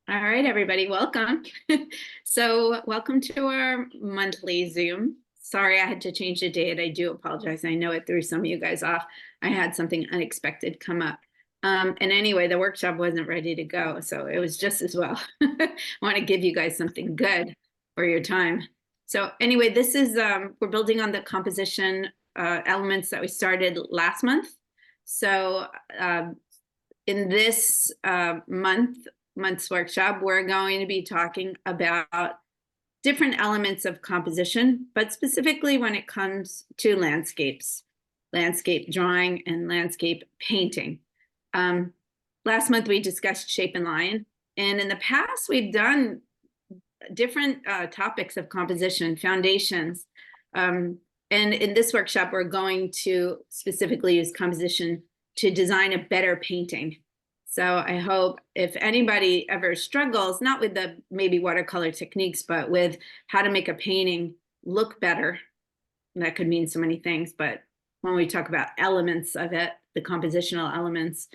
All right, everybody, welcome. So welcome to our monthly Zoom. Sorry, I had to change the date. I do apologize. I know it threw some of you guys off. I had something unexpected come up. And anyway, the workshop wasn't ready to go, so it was just as well. I want to give you guys something good for your time. So anyway, this is, we're building on the composition elements that we started last month. So in this month's workshop, we're going to be talking about different elements of composition, but specifically when it comes to landscapes, landscape drawing and landscape painting. Last month we discussed shape and line, and in the past we've done different topics of composition, foundations. And in this workshop, we're going to specifically use composition to design a better painting. So I hope if anybody ever struggles, not with the maybe watercolor techniques, but with how to make a painting look better, that could mean so many things, but when we talk about elements of it, the compositional elements.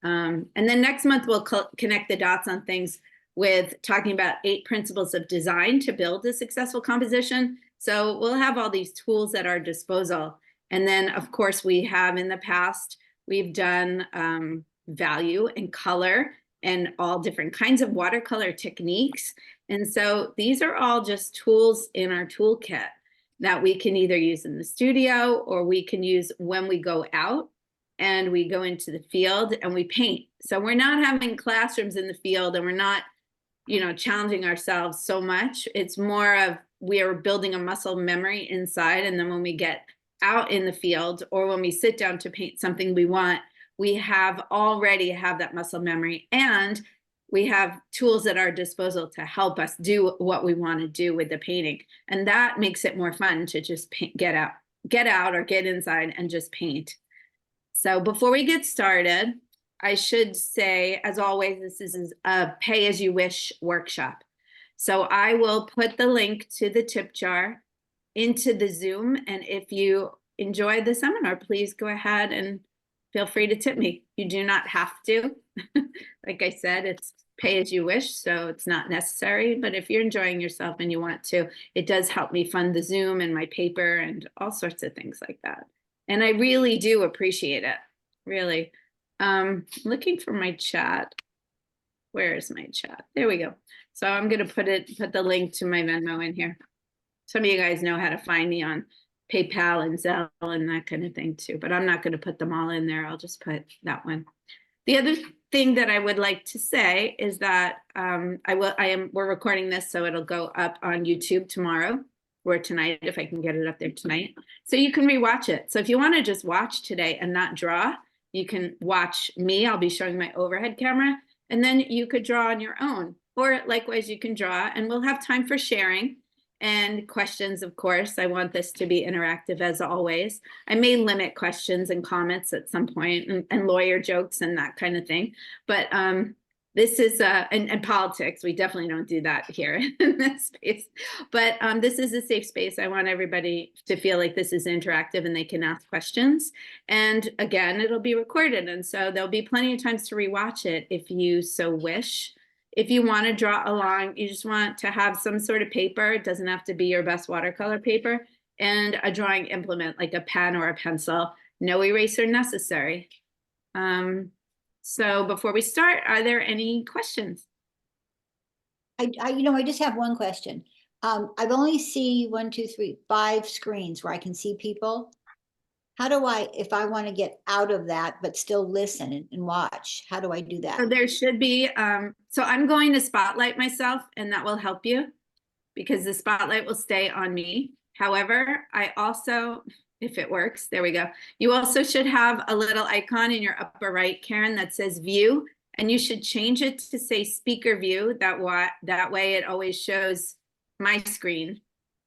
And then next month, we'll connect the dots on things with talking about 8 principles of design to build a successful composition. So we'll have all these tools at our disposal. And then, of course, we have in the past, we've done value and color and all different kinds of watercolor techniques. And so these are all just tools in our toolkit that we can either use in the studio or we can use when we go out and we go into the field and we paint. So we're not having classrooms in the field and we're not, challenging ourselves so much. It's more of we are building a muscle memory inside. And then when we get out in the field or when we sit down to paint something we want, we have already have that muscle memory and we have tools at our disposal to help us do what we want to do with the painting. And that makes it more fun to just get out or get inside and just paint. So before we get started, I should say, as always, this is a pay as you wish workshop. So I will put the link to the tip jar into the Zoom. And if you enjoyed the seminar, please go ahead and feel free to tip me. You do not have to. Like I said, it's pay as you wish, so it's not necessary. But if you're enjoying yourself and you want to, it does help me fund the Zoom and my paper and all sorts of things like that. And I really do appreciate it, really. Looking for my chat. Where is my chat? There we go. So I'm going to put the link to my Venmo in here. Some of you guys know how to find me on PayPal and Zelle and that kind of thing too, but I'm not going to put them all in there. I'll just put that one. The other thing that I would like to say is that we're recording this, so it'll go up on YouTube tomorrow or tonight if I can get it up there tonight. So you can rewatch it. So if you want to just watch today and not draw, you can watch me. I'll be showing my overhead camera, and then you could draw on your own. Or likewise, you can draw, and we'll have time for sharing and questions, of course. I want this to be interactive as always. I may limit questions and comments at some point and lawyer jokes and that kind of thing. But this is, and politics, we definitely don't do that here in this space. But this is a safe space. I want everybody to feel like this is interactive and they can ask questions. And again, it'll be recorded. And so there'll be plenty of times to rewatch it if you so wish. If you want to draw along, you just want to have some sort of paper. It doesn't have to be your best watercolor paper, and a drawing implement like a pen or a pencil. No eraser necessary. So before we start, are there any questions? I just have one question. I've only see 1, 2, 3, 5 screens where I can see people. How do if I want to get out of that, but still listen and watch, how do I do that? So there should be, so I'm going to spotlight myself and that will help you because the spotlight will stay on me. However, I also, if it works, there we go. You also should have a little icon in your upper right, Karen, that says view, and you should change it to say speaker view. That way it always shows my screen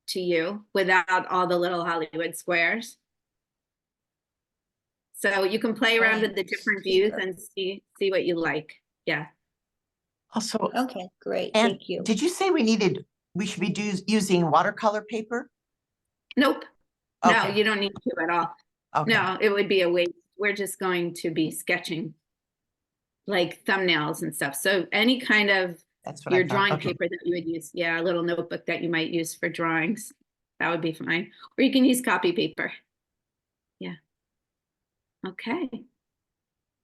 to you without all the little Hollywood squares. So you can play around with the different views and see what you like. Yeah. Also, okay, great. And thank you. Did you say we should be using watercolor paper? Nope. Okay. No, you don't need to at all. Okay. No, it would be a waste. We're just going to be sketching like thumbnails and stuff. So any kind of That's what I Your thought. drawing Okay. paper that you would use. Yeah, a little notebook that you might use for drawings. That would be fine. Or you can use copy paper. Yeah. Okay.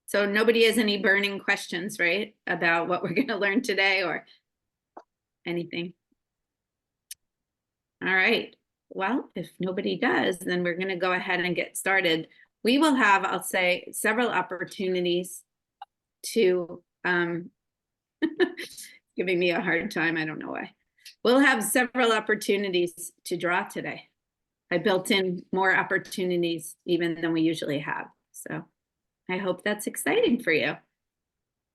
So nobody has any burning questions, right? About what we're going to learn today or anything. All right. Well, if nobody does, then we're going to go ahead and get started. We will have, I'll say, several opportunities to, giving me a hard time. I don't know why. We'll have several opportunities to draw today. I built in more opportunities even than we usually have. So I hope that's exciting for you.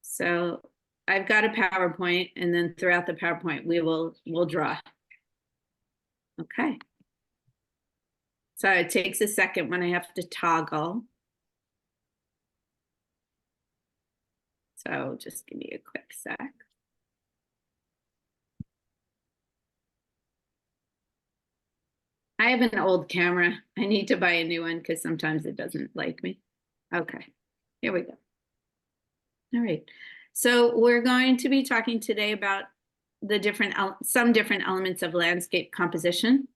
So I've got a PowerPoint, and then throughout the PowerPoint, we'll draw. Okay. So it takes a second when I have to toggle. So just give me a quick sec. I have an old camera. I need to buy a new one because sometimes it doesn't like me. Okay, here we go. All right. So we're going to be talking today about the some different elements of landscape composition.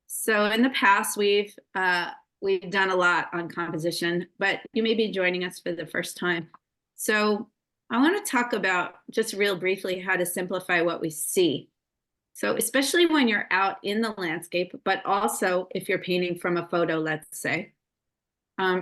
So in the past, we've done a lot on composition, but you may be joining us for the first time. So I want to talk about just real briefly how to simplify what we see. So especially when you're out in the landscape, but also if you're painting from a photo, let's say,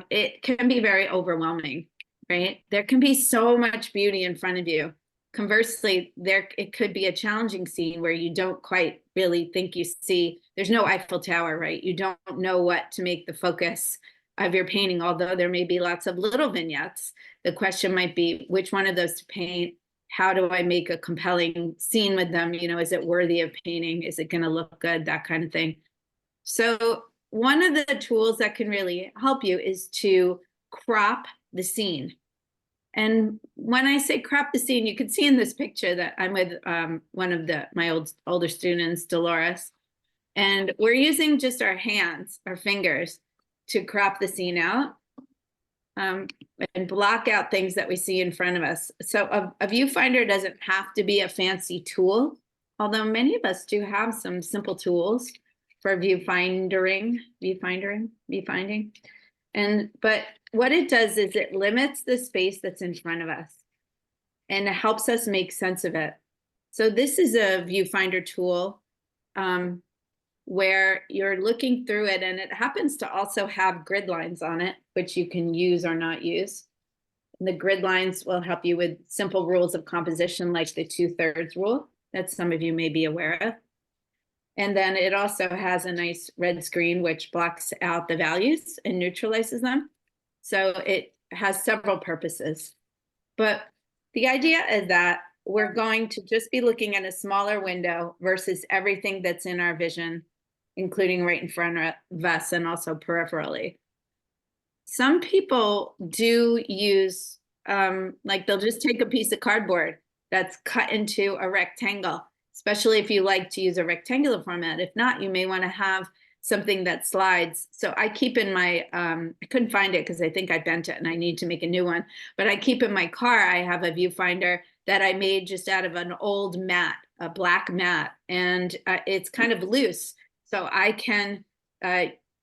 it can be very overwhelming, right? There can be so much beauty in front of you. Conversely, it could be a challenging scene where you don't quite really think you see, there's no Eiffel Tower, right? You don't know what to make the focus of your painting, although there may be lots of little vignettes. The question might be, which one of those to paint? How do I make a compelling scene with them? You know, is it worthy of painting? Is it going to look good? That kind of thing. So one of the tools that can really help you is to crop the scene. And when I say crop the scene, you can see in this picture that I'm with one of my older students, Dolores, and we're using just our hands, our fingers, to crop the scene out and block out things that we see in front of us. So a viewfinder doesn't have to be a fancy tool, although many of us do have some simple tools for viewfinding. But what it does is it limits the space that's in front of us and it helps us make sense of it. So this is a viewfinder tool where you're looking through it, and it happens to also have grid lines on it, which you can use or not use. And the grid lines will help you with simple rules of composition, like the 2/3 rule that some of you may be aware of. And then it also has a nice red screen, which blocks out the values and neutralizes them. So it has several purposes. But the idea is that we're going to just be looking at a smaller window versus everything that's in our vision, including right in front of us and also peripherally. Some people do use, like they'll just take a piece of cardboard that's cut into a rectangle, especially if you like to use a rectangular format. If not, you may want to have something that slides. So I keep in my, I couldn't find it because I think I bent it and I need to make a new one, but I keep in my car, I have a viewfinder that I made just out of an old mat, a black mat, and it's kind of loose. So I can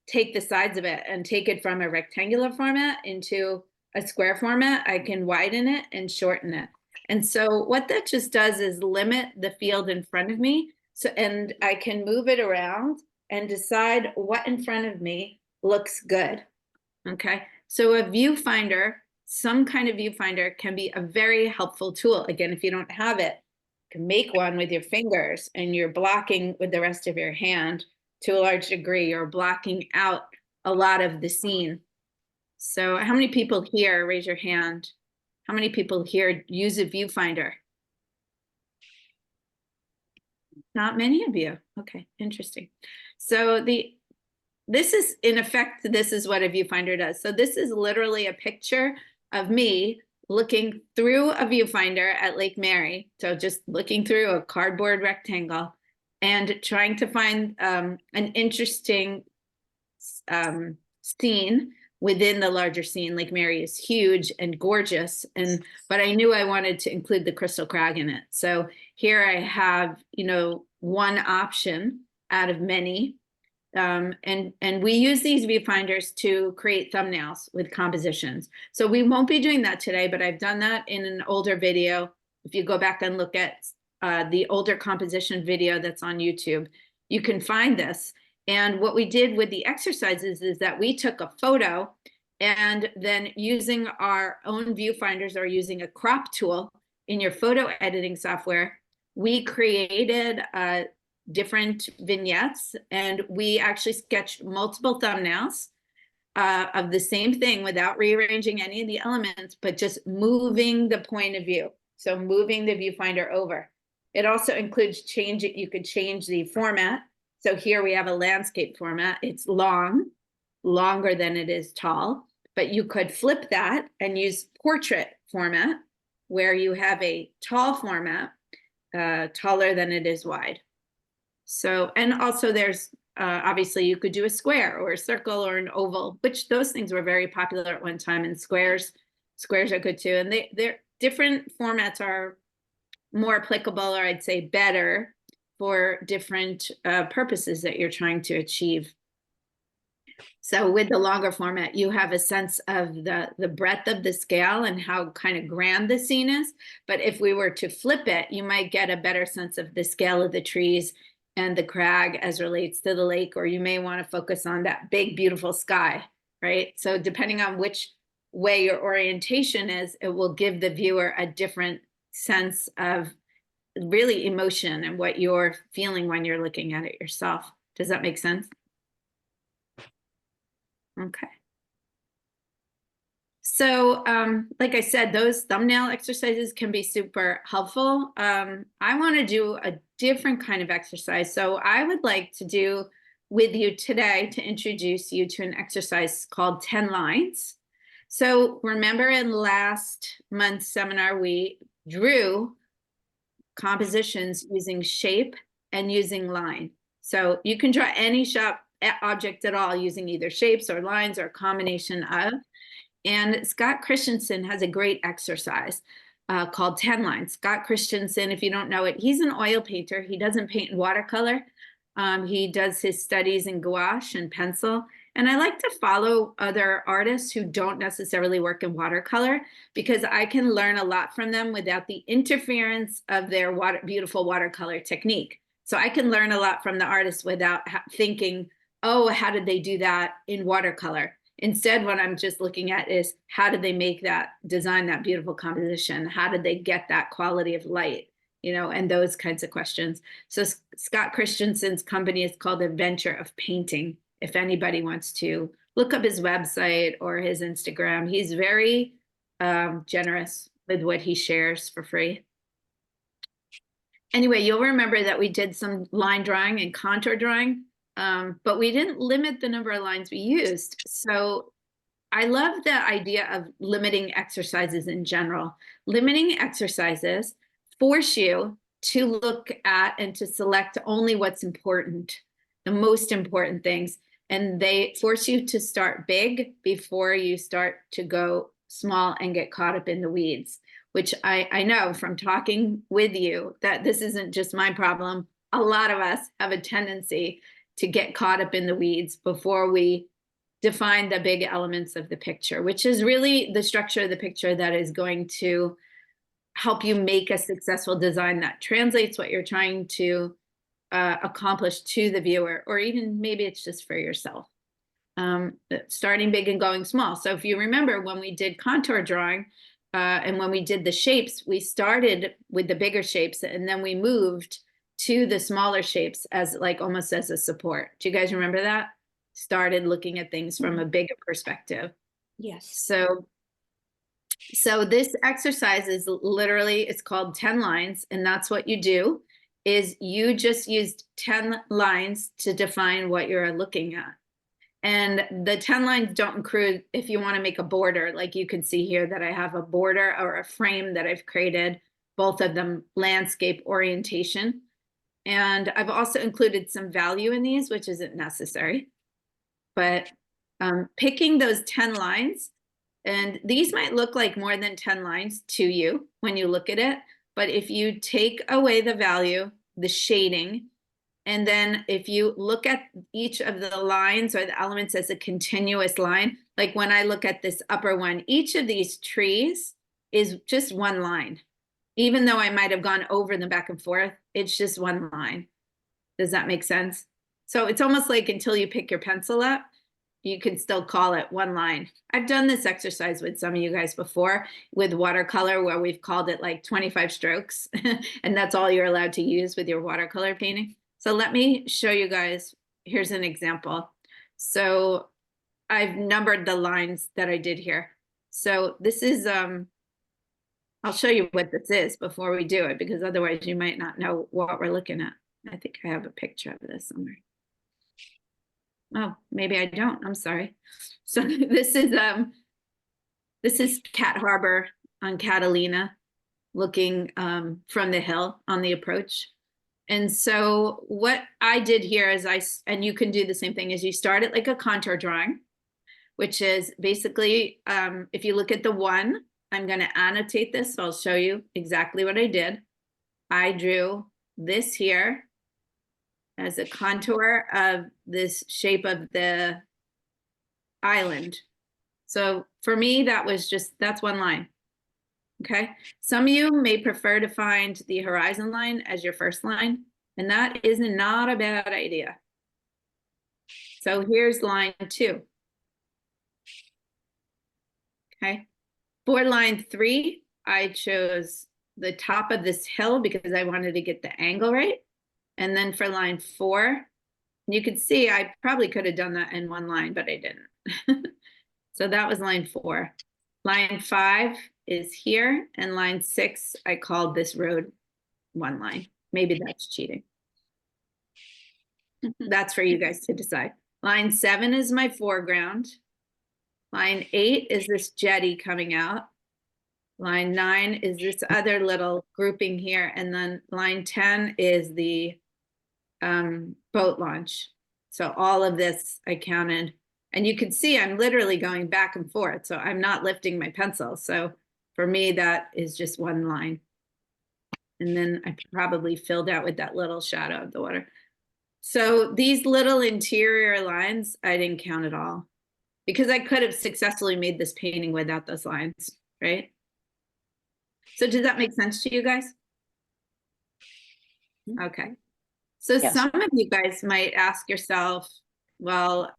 take the sides of it and take it from a rectangular format into a square format. I can widen it and shorten it. And so what that just does is limit the field in front of me. So, and I can move it around and decide what in front of me looks good. Okay. So a viewfinder, some kind of viewfinder, can be a very helpful tool. Again, if you don't have it, you can make one with your fingers and you're blocking with the rest of your hand to a large degree, or blocking out a lot of the scene. So how many people here, raise your hand, how many people here use a viewfinder? Not many of you. Okay, interesting. So this is, in effect, this is what a viewfinder does. So this is literally a picture of me looking through a viewfinder at Lake Mary. So just looking through a cardboard rectangle and trying to find an interesting scene within the larger scene. Lake Mary is huge and gorgeous, but I knew I wanted to include the Crystal Crag in it. So here I have, one option out of many. And we use these viewfinders to create thumbnails with compositions. So we won't be doing that today, but I've done that in an older video. If you go back and look at the older composition video that's on YouTube, you can find this. And what we did with the exercises is that we took a photo, and then using our own viewfinders or using a crop tool in your photo editing software, we created different vignettes, and we actually sketched multiple thumbnails of the same thing without rearranging any of the elements, but just moving the point of view. So moving the viewfinder over. It also includes you could change the format. So here we have a landscape format. It's longer than it is tall, but you could flip that and use portrait format, where you have a tall format, taller than it is wide. So, and also there's, obviously you could do a square or a circle or an oval, which those things were very popular at one time, and squares are good too. And they're different formats are more applicable, or I'd say better, for different purposes that you're trying to achieve. So with the longer format, you have a sense of the breadth of the scale and how kind of grand the scene is. But if we were to flip it, you might get a better sense of the scale of the trees and the crag as relates to the lake, or you may want to focus on that big, beautiful sky, right? So depending on which way your orientation is, it will give the viewer a different sense of really emotion and what you're feeling when you're looking at it yourself. Does that make sense? Okay. So like I said, those thumbnail exercises can be super helpful. I want to do a different kind of exercise. So I would like to do with you today to introduce you to an exercise called 10 lines. So remember in last month's seminar, we drew compositions using shape and using line. So you can draw any object at all using either shapes or lines or a combination of. And Scott Christensen has a great exercise called 10 lines. Scott Christensen, if you don't know it, he's an oil painter. He doesn't paint in watercolor. He does his studies in gouache and pencil. And I like to follow other artists who don't necessarily work in watercolor, because I can learn a lot from them without the interference of their beautiful watercolor technique. So I can learn a lot from the artist without thinking, oh, how did they do that in watercolor? Instead, what I'm just looking at is, how did they design that beautiful composition? How did they get that quality of light? And those kinds of questions. So Scott Christensen's company is called Adventure of Painting. If anybody wants to look up his website or his Instagram, he's very generous with what he shares for free. Anyway, you'll remember that we did some line drawing and contour drawing, but we didn't limit the number of lines we used. So I love the idea of limiting exercises in general. Limiting exercises force you to look at and to select only what's important, the most important things. And they force you to start big before you start to go small and get caught up in the weeds, which I know from talking with you that this isn't just my problem. A lot of us have a tendency to get caught up in the weeds before we define the big elements of the picture, which is really the structure of the picture that is going to help you make a successful design that translates what you're trying to accomplish to the viewer, or even maybe it's just for yourself. Starting big and going small. So if you remember when we did contour drawing and when we did the shapes, we started with the bigger shapes and then we moved to the smaller shapes as almost as a support. Do you guys remember that? Started looking at things from a bigger perspective. Yes. So this exercise is literally, it's called 10 lines, and that's what you do, is you just used 10 lines to define what you're looking at. And the 10 lines don't include, if you want to make a border, like you can see here that I have a border or a frame that I've created, both of them landscape orientation. And I've also included some value in these, which isn't necessary. But picking those 10 lines, and these might look like more than 10 lines to you when you look at it, but if you take away the value, the shading, and then if you look at each of the lines or the elements as a continuous line, like when I look at this upper one, each of these trees is just one line. Even though I might have gone over them back and forth, it's just one line. Does that make sense? So it's almost like until you pick your pencil up, you can still call it one line. I've done this exercise with some of you guys before with watercolor where we've called it like 25 strokes and that's all you're allowed to use with your watercolor painting. So let me show you guys, here's an example. So I've numbered the lines that I did here. So this is, I'll show you what this is before we do it, because otherwise you might not know what we're looking at. I think I have a picture of this somewhere. Oh, maybe I don't, I'm sorry. So this is Cat Harbor on Catalina, looking from the hill on the approach. And so what I did here is and you can do the same thing, is you start it like a contour drawing, which is basically, if you look at the one, I'm going to annotate this, so I'll show you exactly what I did. I drew this here as a contour of this shape of the island. So for me, that's one line. Okay. Some of you may prefer to find the horizon line as your first line, and that is not a bad idea. So here's line 2. Okay. For line 3, I chose the top of this hill because I wanted to get the angle right. And then for line 4, you can see I probably could have done that in one line, but I didn't. So that was line 4. Line 5 is here, and line 6, I called this road one line. Maybe that's cheating. That's for you guys to decide. Line 7 is my foreground. Line 8 is this jetty coming out. Line 9 is this other little grouping here. And then line 10 is the boat launch. So all of this I counted. And you can see I'm literally going back and forth. So I'm not lifting my pencil. So for me, that is just one line. And then I probably filled out with that little shadow of the water. So these little interior lines, I didn't count at all, because I could have successfully made this painting without those lines, right? So does that make sense to you guys? Okay. So Yes. some of you guys might ask yourself, well,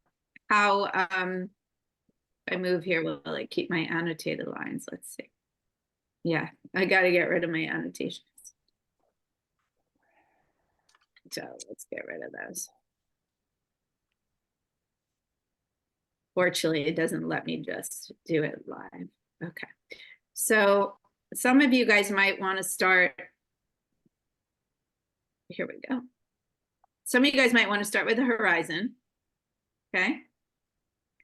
how, if I move here, will I keep my annotated lines? Let's see. Yeah, I got to get rid of my annotations. So let's get rid of those. Fortunately, it doesn't let me just do it live. Okay. So some of you guys might want to start. Here we go. Some of you guys might want to start with the horizon. Okay.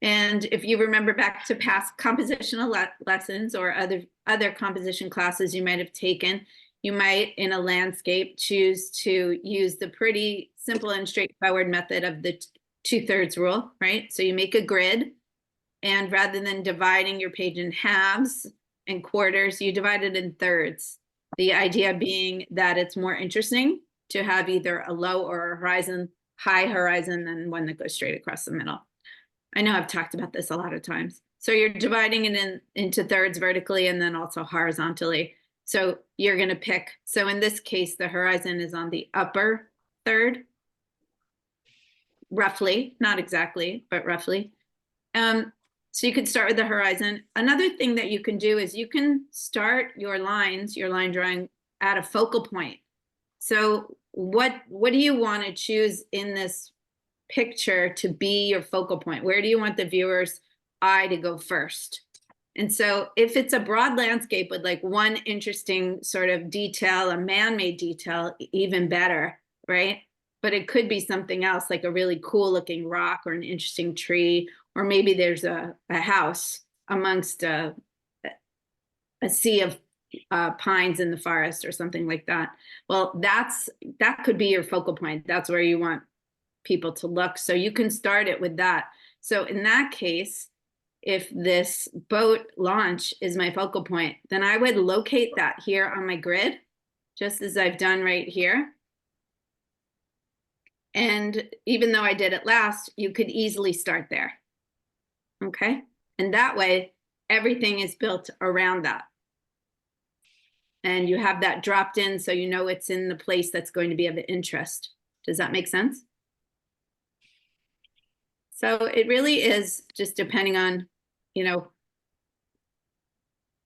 And if you remember back to past compositional lessons or other composition classes you might have taken, you might, in a landscape, choose to use the pretty simple and straightforward method of the 2/3 rule, right? So you make a grid, and rather than dividing your page in halves and quarters, you divide it in thirds. The idea being that it's more interesting to have either a low or a horizon, high horizon than one that goes straight across the middle. I know I've talked about this a lot of times. So you're dividing it into thirds vertically and then also horizontally. So you're going to pick. So in this case, the horizon is on the upper third, roughly, not exactly, but roughly. So you could start with the horizon. Another thing that you can do is you can start your lines, your line drawing, at a focal point. So what do you want to choose in this picture to be your focal point? Where do you want the viewer's eye to go first? And so if it's a broad landscape with like one interesting sort of detail, a man-made detail, even better, right? But it could be something else, like a really cool looking rock or an interesting tree, or maybe there's a house amongst a sea of pines in the forest or something like that. Well, that could be your focal point. That's where you want people to look. So you can start it with that. So in that case, if this boat launch is my focal point, then I would locate that here on my grid, just as I've done right here. And even though I did it last, you could easily start there. Okay? And that way, everything is built around that. And you have that dropped in so you know it's in the place that's going to be of interest. Does that make sense? So it really is just depending on, you know,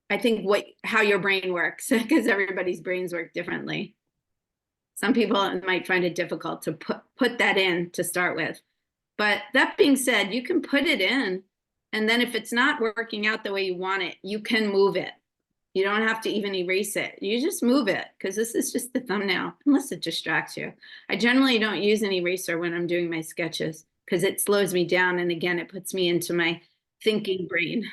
I think how your brain works, because everybody's brains work differently. Some people might find it difficult to put that in to start with. But that being said, you can put it in, and then if it's not working out the way you want it, you can move it. You don't have to even erase it. You just move it, because this is just the thumbnail, unless it distracts you. I generally don't use an eraser when I'm doing my sketches, because it slows me down, and again, it puts me into my thinking brain.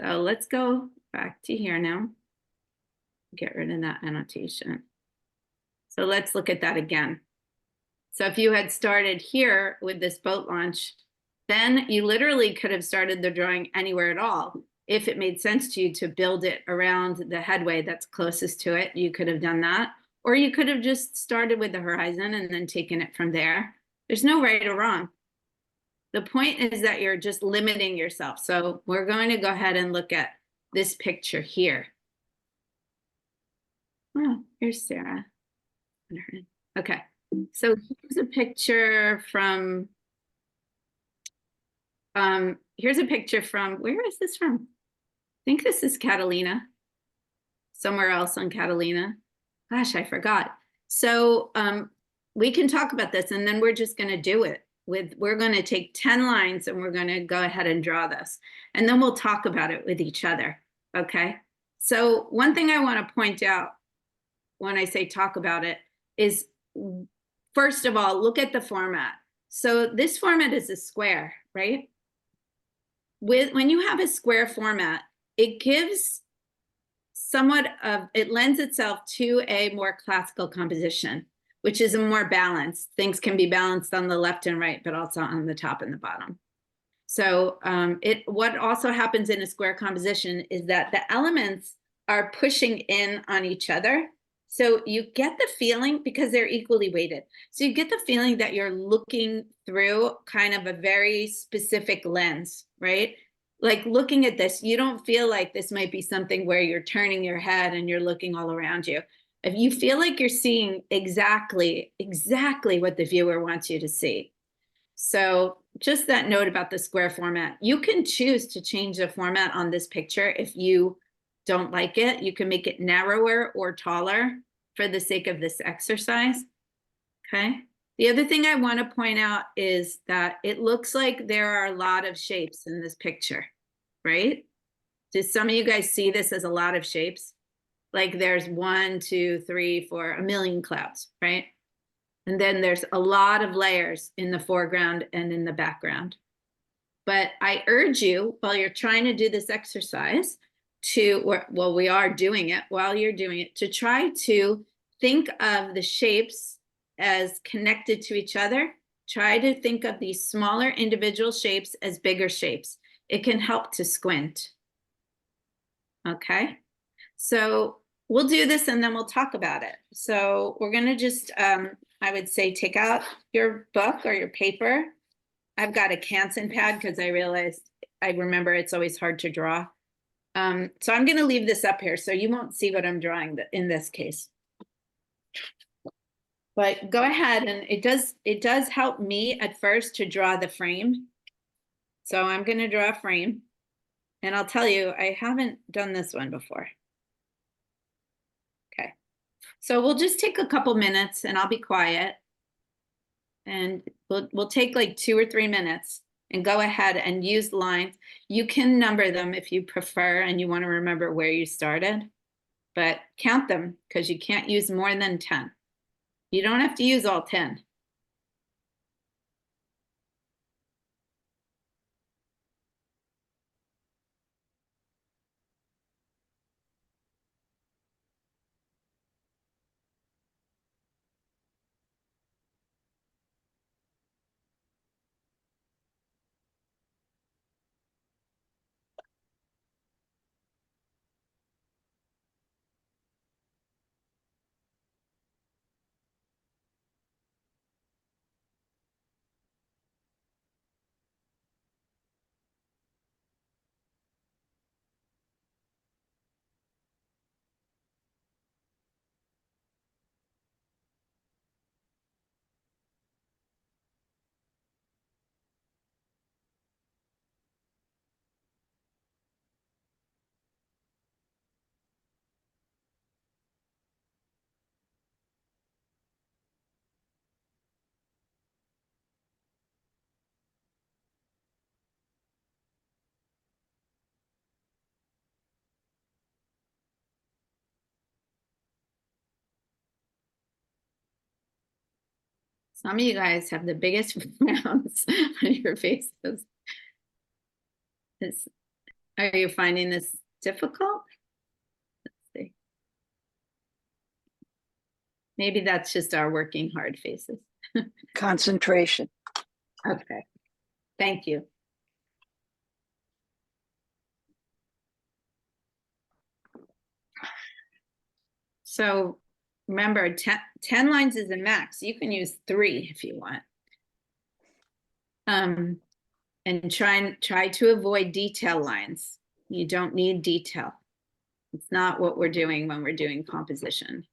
So let's go back to here now. Get rid of that annotation. So let's look at that again. So if you had started here with this boat launch, then you literally could have started the drawing anywhere at all. If it made sense to you to build it around the headway that's closest to it, you could have done that. Or you could have just started with the horizon and then taken it from there. There's no right or wrong. The point is that you're just limiting yourself. So we're going to go ahead and look at this picture here. Oh, here's Sarah. Okay, so here's a picture from, where is this from? I think this is Catalina. Somewhere else on Catalina. Gosh, I forgot. So we can talk about this, and then we're just gonna do it. We're gonna take 10 lines and we're gonna go ahead and draw this. And then we'll talk about it with each other, okay? So one thing I wanna point out when I say talk about it is, first of all, look at the format. So this format is a square, right? When you have a square format, it gives it lends itself to a more classical composition, which is a more balanced. Things can be balanced on the left and right, but also on the top and the bottom. So what also happens in a square composition is that the elements are pushing in on each other. So you get the feeling, because they're equally weighted, so you get the feeling that you're looking through kind of a very specific lens, right? Like looking at this, you don't feel like this might be something where you're turning your head and you're looking all around you. If you feel like you're seeing exactly what the viewer wants you to see. So just that note about the square format. You can choose to change the format on this picture if you don't like it. You can make it narrower or taller for the sake of this exercise, okay? The other thing I want to point out is that it looks like there are a lot of shapes in this picture, right? Did some of you guys see this as a lot of shapes? Like there's 1, 2, 3, 4, a million clouds, right? And then there's a lot of layers in the foreground and in the background. But I urge you, while you're trying to do this exercise, we are doing it while you're doing it, to try to think of the shapes as connected to each other. Try to think of these smaller individual shapes as bigger shapes. It can help to squint. Okay, so we'll do this and then we'll talk about it. So we're gonna just, I would say, take out your book or your paper. I've got a Canson pad because I remember it's always hard to draw. So I'm gonna leave this up here so you won't see what I'm drawing in this case. But go ahead, and it does help me at first to draw the frame. So I'm gonna draw a frame, and I'll tell you, I haven't done this one before. Okay, so we'll just take a couple minutes and I'll be quiet. And we'll take like 2 or 3 minutes and go ahead and use the lines. You can number them if you prefer and you want to remember where you started, but count them because you can't use more than 10. You don't have to use all 10. Some of you guys have the biggest frowns on your faces. Are you finding this difficult? Let's see. Maybe that's just our working hard faces. Concentration. Okay, thank you. So remember, 10 lines is the max. You can use 3 if you want. And try to avoid detail lines. You don't need detail. It's not what we're doing when we're doing composition.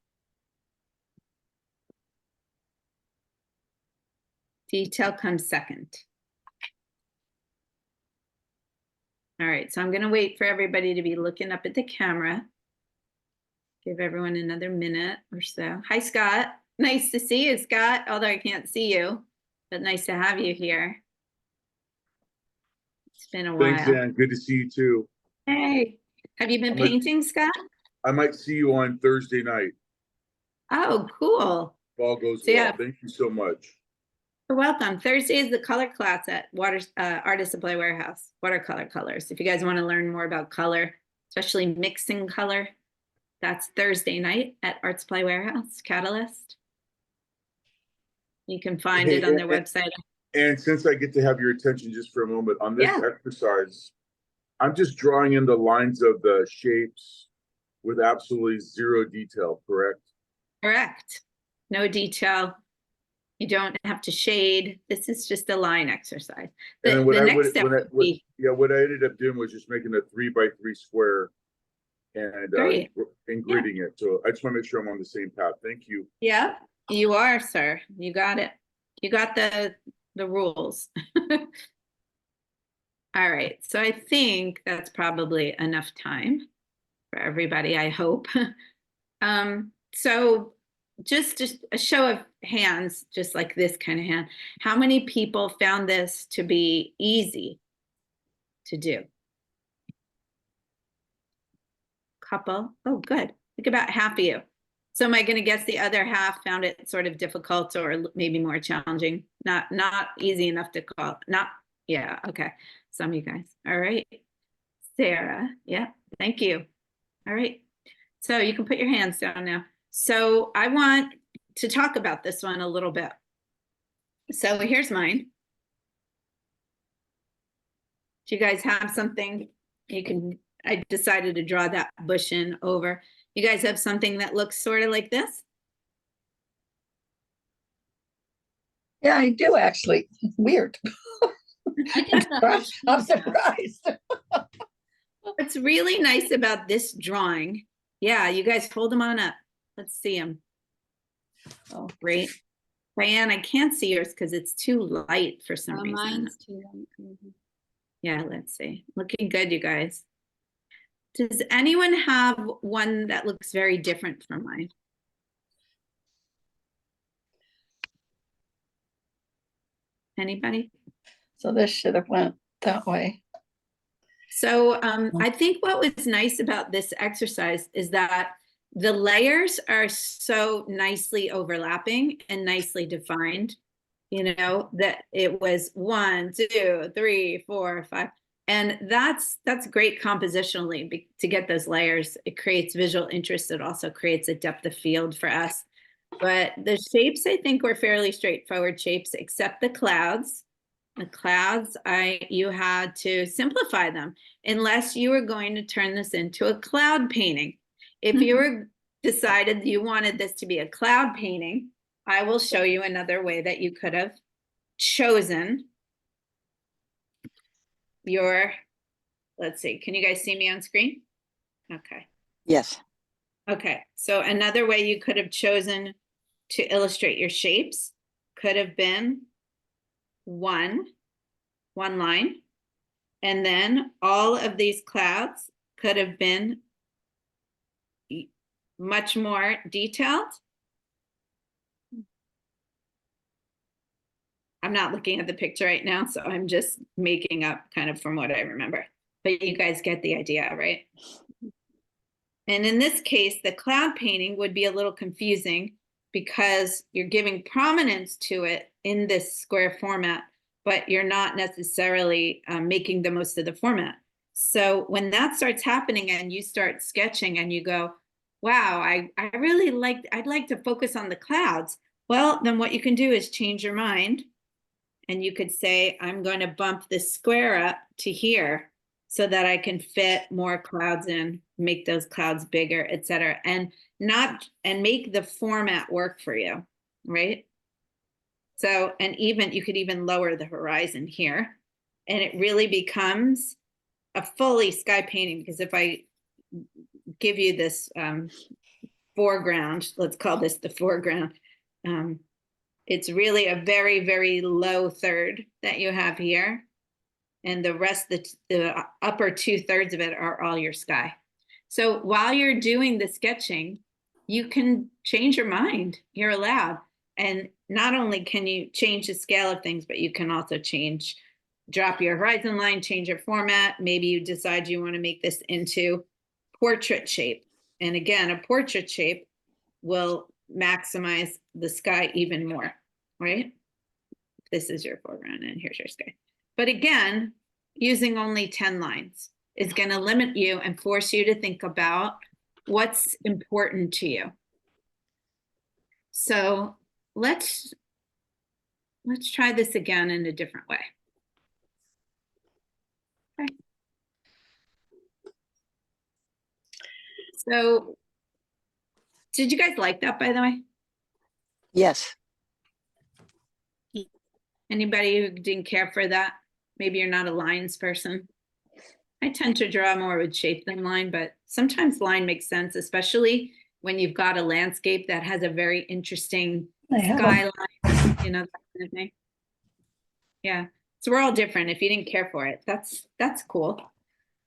Detail comes second. All right, so I'm gonna wait for everybody to be looking up at the camera. Give everyone another minute or so. Hi, Scott. Nice to see you, Scott, although I can't see you, but nice to have you here. It's been a while. Thanks, Ann. Good to see you too. Hey, have you been painting, Scott? I might see you on Thursday night. Oh, cool. If all goes So, well. yeah. Thank you so much. You're welcome. Thursday is the color class at Artist Supply Warehouse, watercolor colors. If you guys want to learn more about color, especially mixing color, that's Thursday night at Art Supply Warehouse, Catalyst. You can find it on their website. And since I get to have your attention just for a moment on this Yeah. exercise, I'm just drawing in the lines of the shapes with absolutely zero detail, correct? Correct. No detail. You don't have to shade. This is just a line exercise. And The then what I next would, step what I, would what, be, yeah, what I ended up doing was just making a 3x3 square and Great. gridding it. So I just want to make sure I'm on the same path. Thank you. yeah, you are, sir. You got it. You got the rules. All right, so I think that's probably enough time for everybody, I hope. So just a show of hands, just like this kind of hand. How many people found this to be easy to do? Couple. Oh, good. Think about half of you. So am I going to guess the other half found it sort of difficult or maybe more challenging? Not easy enough to call. Not, yeah, okay. Some of you guys. All right. Sarah, yeah, thank you. All right. So you can put your hands down now. So I want to talk about this one a little bit. So here's mine. Do you guys have something you can, I decided to draw that bush in over. You guys have something that looks sort of like this? Yeah, I do actually. Weird. I think the I'm surprised. What's really nice about this drawing, yeah, you guys hold them on up. Let's see them. Oh, great. Diane, I can't see yours because it's too light for some reason. mine's too long. Yeah, let's see. Looking good, you guys. Does anyone have one that looks very different from mine? Anybody? So this should have went that way. So I think what was nice about this exercise is that the layers are so nicely overlapping and nicely defined, you know, that it was 1, 2, 3, 4, 5. And that's great compositionally to get those layers. It creates visual interest. It also creates a depth of field for us. But the shapes, I think, were fairly straightforward shapes, except the clouds. The clouds, you had to simplify them unless you were going to turn this into a cloud painting. If you were decided you wanted this to be a cloud painting, I will show you another way that you could have chosen your, let's see, can you guys see me on screen? Okay. Yes. Okay, so another way you could have chosen to illustrate your shapes could have been one line, and then all of these clouds could have been much more detailed. I'm not looking at the picture right now, so I'm just making up kind of from what I remember, but you guys get the idea, right? And in this case, the cloud painting would be a little confusing because you're giving prominence to it in this square format, but you're not necessarily making the most of the format. So when that starts happening and you start sketching and you go, wow, I really I'd like to focus on the clouds. Well, then what you can do is change your mind. And you could say, I'm going to bump this square up to here so that I can fit more clouds in, make those clouds bigger, et cetera, and make the format work for you, right? So, and even you could even lower the horizon here, and it really becomes a fully sky painting, because if I give you this foreground, let's call this the foreground, it's really a very, very low third that you have here. And the rest, the upper 2/3 of it are all your sky. So while you're doing the sketching, you can change your mind. You're allowed. And not only can you change the scale of things, but you can also drop your horizon line, change your format. Maybe you decide you want to make this into portrait shape. And again, a portrait shape will maximize the sky even more, right? This is your foreground and here's your sky. But again, using only 10 lines is going to limit you and force you to think about what's important to you. So let's try this again in a different way. Okay. So did you guys like that, by the way? Yes. Anybody who didn't care for that? Maybe you're not a lines person. I tend to draw more with shape than line, but sometimes line makes sense, especially when you've got a landscape that has a very interesting I have 'em. skyline, you know, that kind of thing. Yeah, so we're all different. If you didn't care for it, that's cool.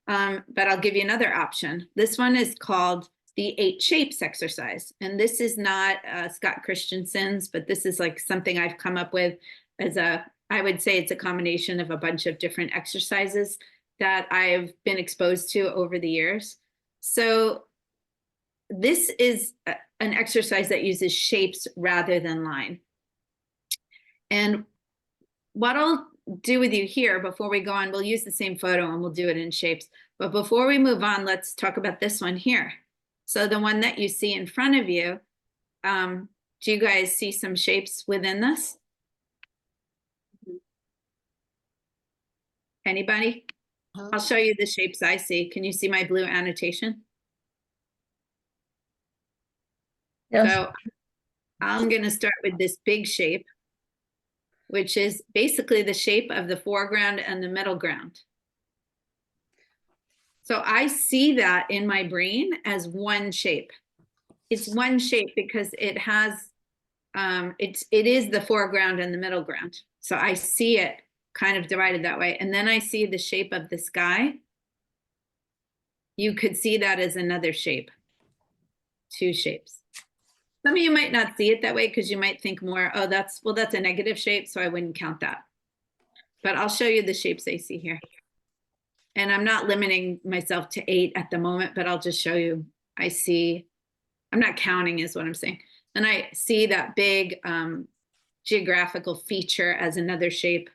But I'll give you another option. This one is called the 8 shapes exercise. And this is not Scott Christensen's, but this is like something I've come up with as I would say it's a combination of a bunch of different exercises that I've been exposed to over the years. So this is an exercise that uses shapes rather than line. And what I'll do with you here before we go on, we'll use the same photo and we'll do it in shapes. But before we move on, let's talk about this one here. So the one that you see in front of you, do you guys see some shapes within this? Anybody? I'll show you the shapes I see. Can you see my blue annotation? Yes. So I'm going to start with this big shape, which is basically the shape of the foreground and the middle ground. So I see that in my brain as one shape. It's one shape because it has, it is the foreground and the middle ground. So I see it kind of divided that way. And then I see the shape of the sky. You could see that as another shape, 2 shapes. Some of you might not see it that way because you might think more, oh, that's a negative shape, so I wouldn't count that. But I'll show you the shapes I see here. And I'm not limiting myself to 8 at the moment, but I'll just show you. I'm not counting is what I'm saying. And I see that big geographical feature as another shape.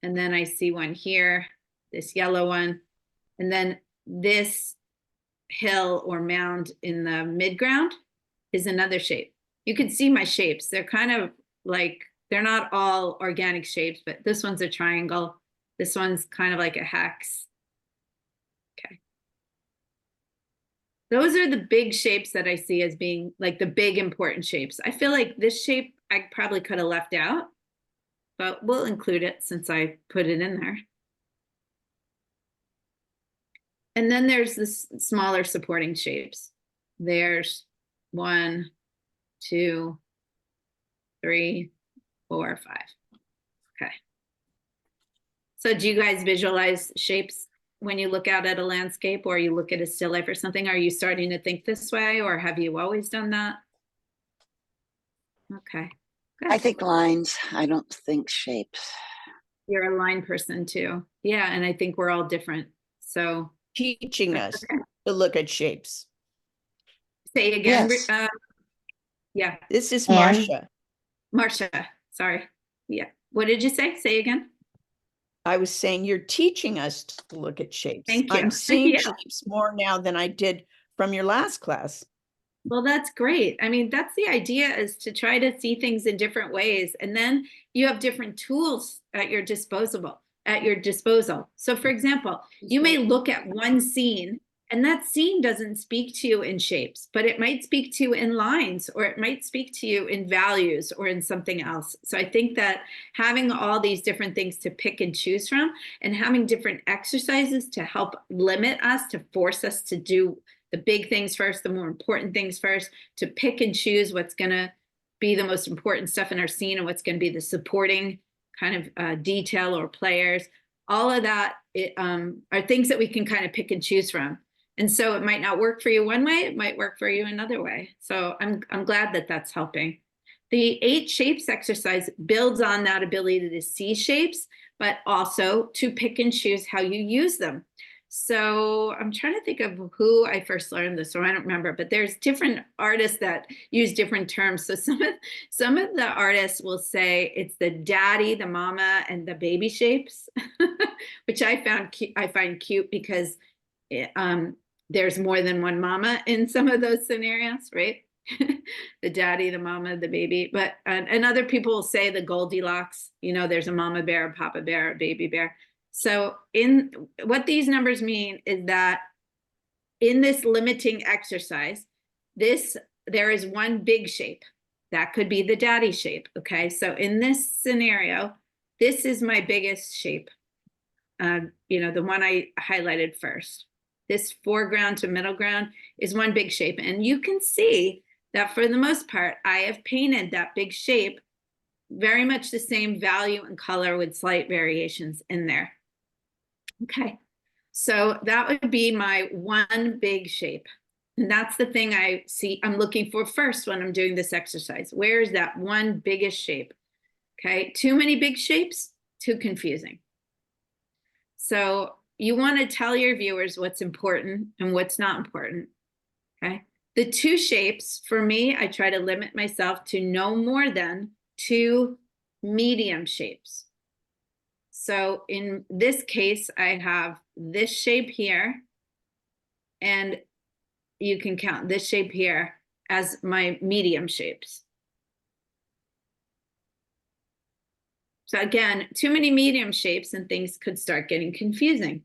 And then I see one here, this yellow one. And then this hill or mound in the midground is another shape. You can see my shapes. They're kind of like, they're not all organic shapes, but this one's a triangle. This one's kind of like a hex. Okay. Those are the big shapes that I see as being like the big important shapes. I feel like this shape I probably could have left out, but we'll include it since I put it in there. And then there's the smaller supporting shapes. There's 1, 2, 3, 4, 5. Okay. So do you guys visualize shapes when you look out at a landscape or you look at a still life or something? Are you starting to think this way or have you always done that? Okay. Good. I think lines. I don't think shapes. You're a line person too. Yeah, and I think we're all different. So Teaching us okay. to look at shapes. Say again, Yes. Yeah, This is And- Marcia. Marcia, sorry. Yeah. What did you say? Say again. I was saying you're teaching us to look at shapes. Thank you. I'm seeing Yeah. shapes more now than I did from your last class. Well, that's great. I mean, that's the idea, is to try to see things in different ways. And then you have different tools at your disposal. So for example, you may look at one scene and that scene doesn't speak to you in shapes, but it might speak to you in lines, or it might speak to you in values or in something else. So I think that having all these different things to pick and choose from, and having different exercises to help limit us, to force us to do the big things first, the more important things first, to pick and choose what's going to be the most important stuff in our scene and what's going to be the supporting kind of detail or players. All of that are things that we can kind of pick and choose from. And so it might not work for you one way, it might work for you another way. So I'm glad that that's helping. The 8 shapes exercise builds on that ability to see shapes, but also to pick and choose how you use them. So I'm trying to think of who I first learned this, or I don't remember, but there's different artists that use different terms. So some of the artists will say it's the daddy, the mama, and the baby shapes, which I find cute because there's more than one mama in some of those scenarios, right? The daddy, the mama, the baby. But and other people will say the Goldilocks, there's a mama bear, a papa bear, a baby bear. So in what these numbers mean is that in this limiting exercise, there is one big shape. That could be the daddy shape, okay? So in this scenario, this is my biggest shape. The one I highlighted first. This foreground to middle ground is one big shape. And you can see that for the most part, I have painted that big shape very much the same value and color with slight variations in there. Okay, so that would be my one big shape. And that's the thing I'm looking for first when I'm doing this exercise. Where is that one biggest shape? Okay, too many big shapes, too confusing. So you want to tell your viewers what's important and what's not important, okay? The 2 shapes, for me, I try to limit myself to no more than 2 medium shapes. So in this case, I have this shape here, and you can count this shape here as my medium shapes. So again, too many medium shapes and things could start getting confusing.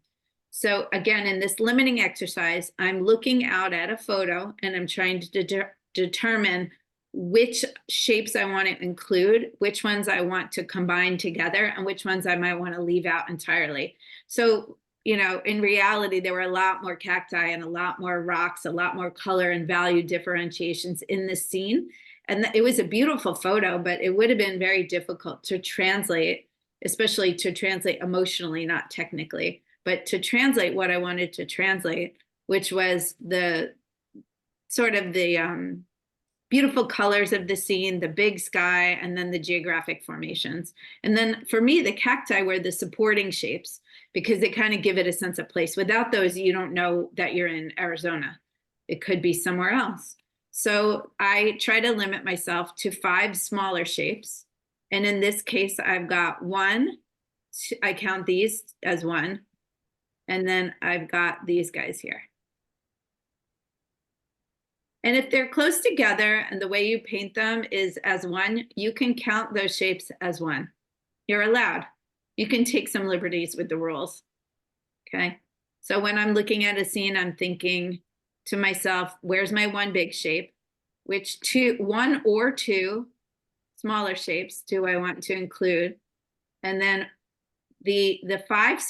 So again, in this limiting exercise, I'm looking out at a photo and I'm trying to determine which shapes I want to include, which ones I want to combine together, and which ones I might want to leave out entirely. So, in reality, there were a lot more cacti and a lot more rocks, a lot more color and value differentiations in this scene. And it was a beautiful photo, but it would have been very difficult to translate, especially to translate emotionally, not technically, but to translate what I wanted to translate, which was the sort of the beautiful colors of the scene, the big sky, and then the geographic formations. And then for me, the cacti were the supporting shapes because they kind of give it a sense of place. Without those, you don't know that you're in Arizona. It could be somewhere else. So I try to limit myself to 5 smaller shapes. And in this case, I've got 1, I count these as 1. And then I've got these guys here. And if they're close together and the way you paint them is as 1, you can count those shapes as 1. You're allowed. You can take some liberties with the rules. Okay. So when I'm looking at a scene, I'm thinking to myself, where's my one big shape? Which 1 or 2 smaller shapes do I want to include? And then the 5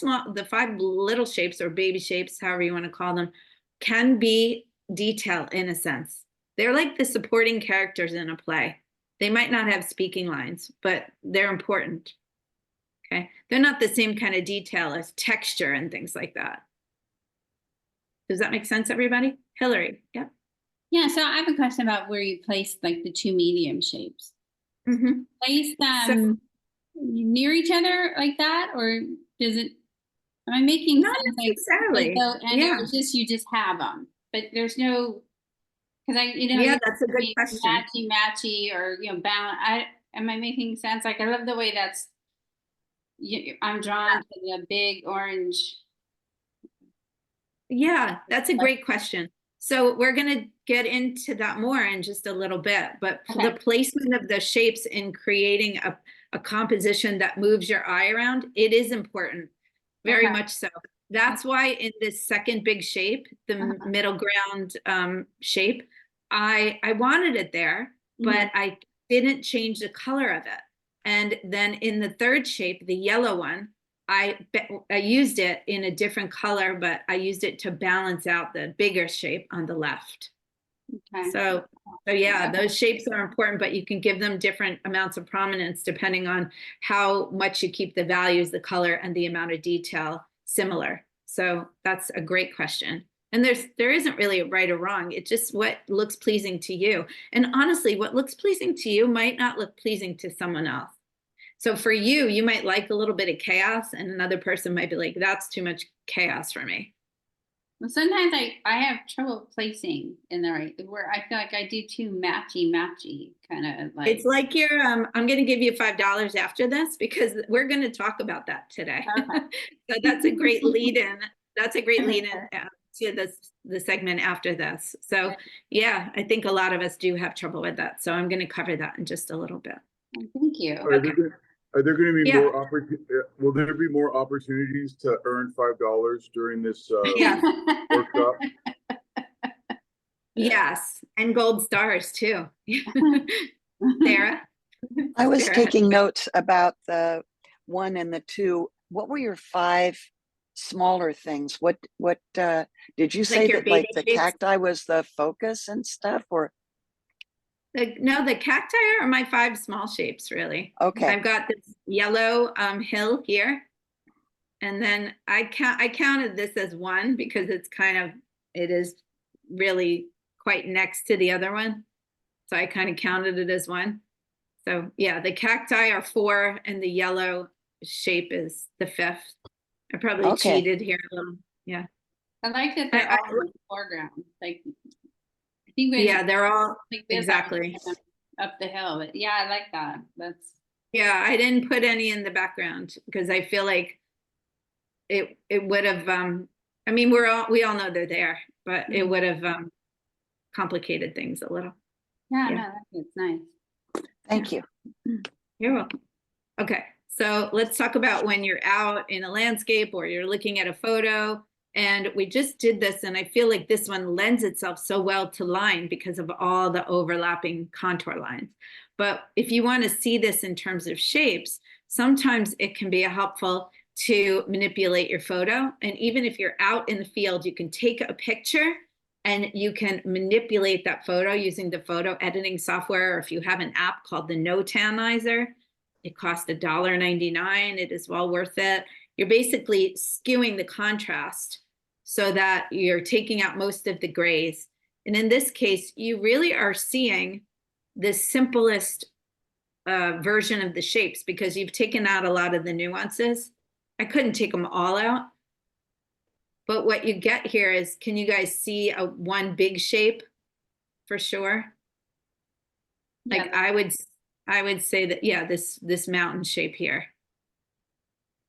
little shapes or baby shapes, however you want to call them, can be detail in a sense. They're like the supporting characters in a play. They might not have speaking lines, but they're important. Okay. They're not the same kind of detail as texture and things like that. Does that make sense, everybody? Hillary, yeah. Yeah, so I have a question about where you place like the 2 medium shapes. Mm-hmm. Place them near each other like that, or does it? Am I making Not sense? necessarily. And Yeah. it's just you just have them, but there's no Cause Yeah, that's a good be question. matchy or, balance. Am I making sense? Like, I love the way that's, I'm drawn to the big orange. Yeah, that's a great question. So we're gonna get into that more in just a little bit, but the Okay. placement of the shapes in creating a composition that moves your eye around, it is important, very Okay. much so. That's why in this second big shape, the Uh-huh. middle ground shape, I wanted it there, but I didn't change the color of it. And then in the third shape, the yellow one, I used it in a different color, but I used it to balance out the bigger shape on the left. Okay. So yeah, those shapes are important, but you can give them different amounts of prominence depending on how much you keep the values, the color, and the amount of detail similar. So that's a great question. And there isn't really a right or wrong. It's just what looks pleasing to you. And honestly, what looks pleasing to you might not look pleasing to someone else. So for you, you might like a little bit of chaos, and another person might be like, that's too much chaos for me. Well, sometimes I have trouble placing in the right, where I feel like I do too matchy kind of like. It's like you're, I'm going to give you $5 after this because we're going to talk about that today. Okay. So that's a great lead in. That's a great lead in to the segment after this. So yeah, I think a lot of us do have trouble with that. So I'm going to cover that in just a little bit. Thank you. Are there going to be Yeah. will there be more opportunities to earn $5 during this Yeah. workshop? Yes. And gold stars too. Sarah? I was Sarah? taking notes about the 1 and the 2. What were your 5 smaller things? What did you say your that like baby the shapes? cacti was the focus and stuff, or? No, the cacti are my 5 small shapes, really. Okay. I've got this yellow hill here. And then I counted this as 1 because it is really quite next to the other one. So I kind of counted it as 1. So yeah, the cacti are 4 and the yellow shape is the 5th. I probably Okay. cheated here a little. Yeah. I like that they're all in the foreground. Like, I think Yeah, they're all like this, exactly. up the hill, but yeah, I like that. That's. Yeah, I didn't put any in the background because I feel like it would have I mean we all know they're there, but it would have complicated things a little. Yeah, Yeah. no, it's nice. Thank you. You're welcome. Okay, so let's talk about when you're out in a landscape or you're looking at a photo. And we just did this, and I feel like this one lends itself so well to line because of all the overlapping contour lines. But if you want to see this in terms of shapes, sometimes it can be helpful to manipulate your photo. And even if you're out in the field, you can take a picture and you can manipulate that photo using the photo editing software, or if you have an app called the Notanizer, it costs $1.99. It is well worth it. You're basically skewing the contrast so that you're taking out most of the grays. And in this case, you really are seeing the simplest version of the shapes because you've taken out a lot of the nuances. I couldn't take them all out. But what you get here is, can you guys see one big shape for sure? Like Yeah. I would say that, yeah, this mountain shape here.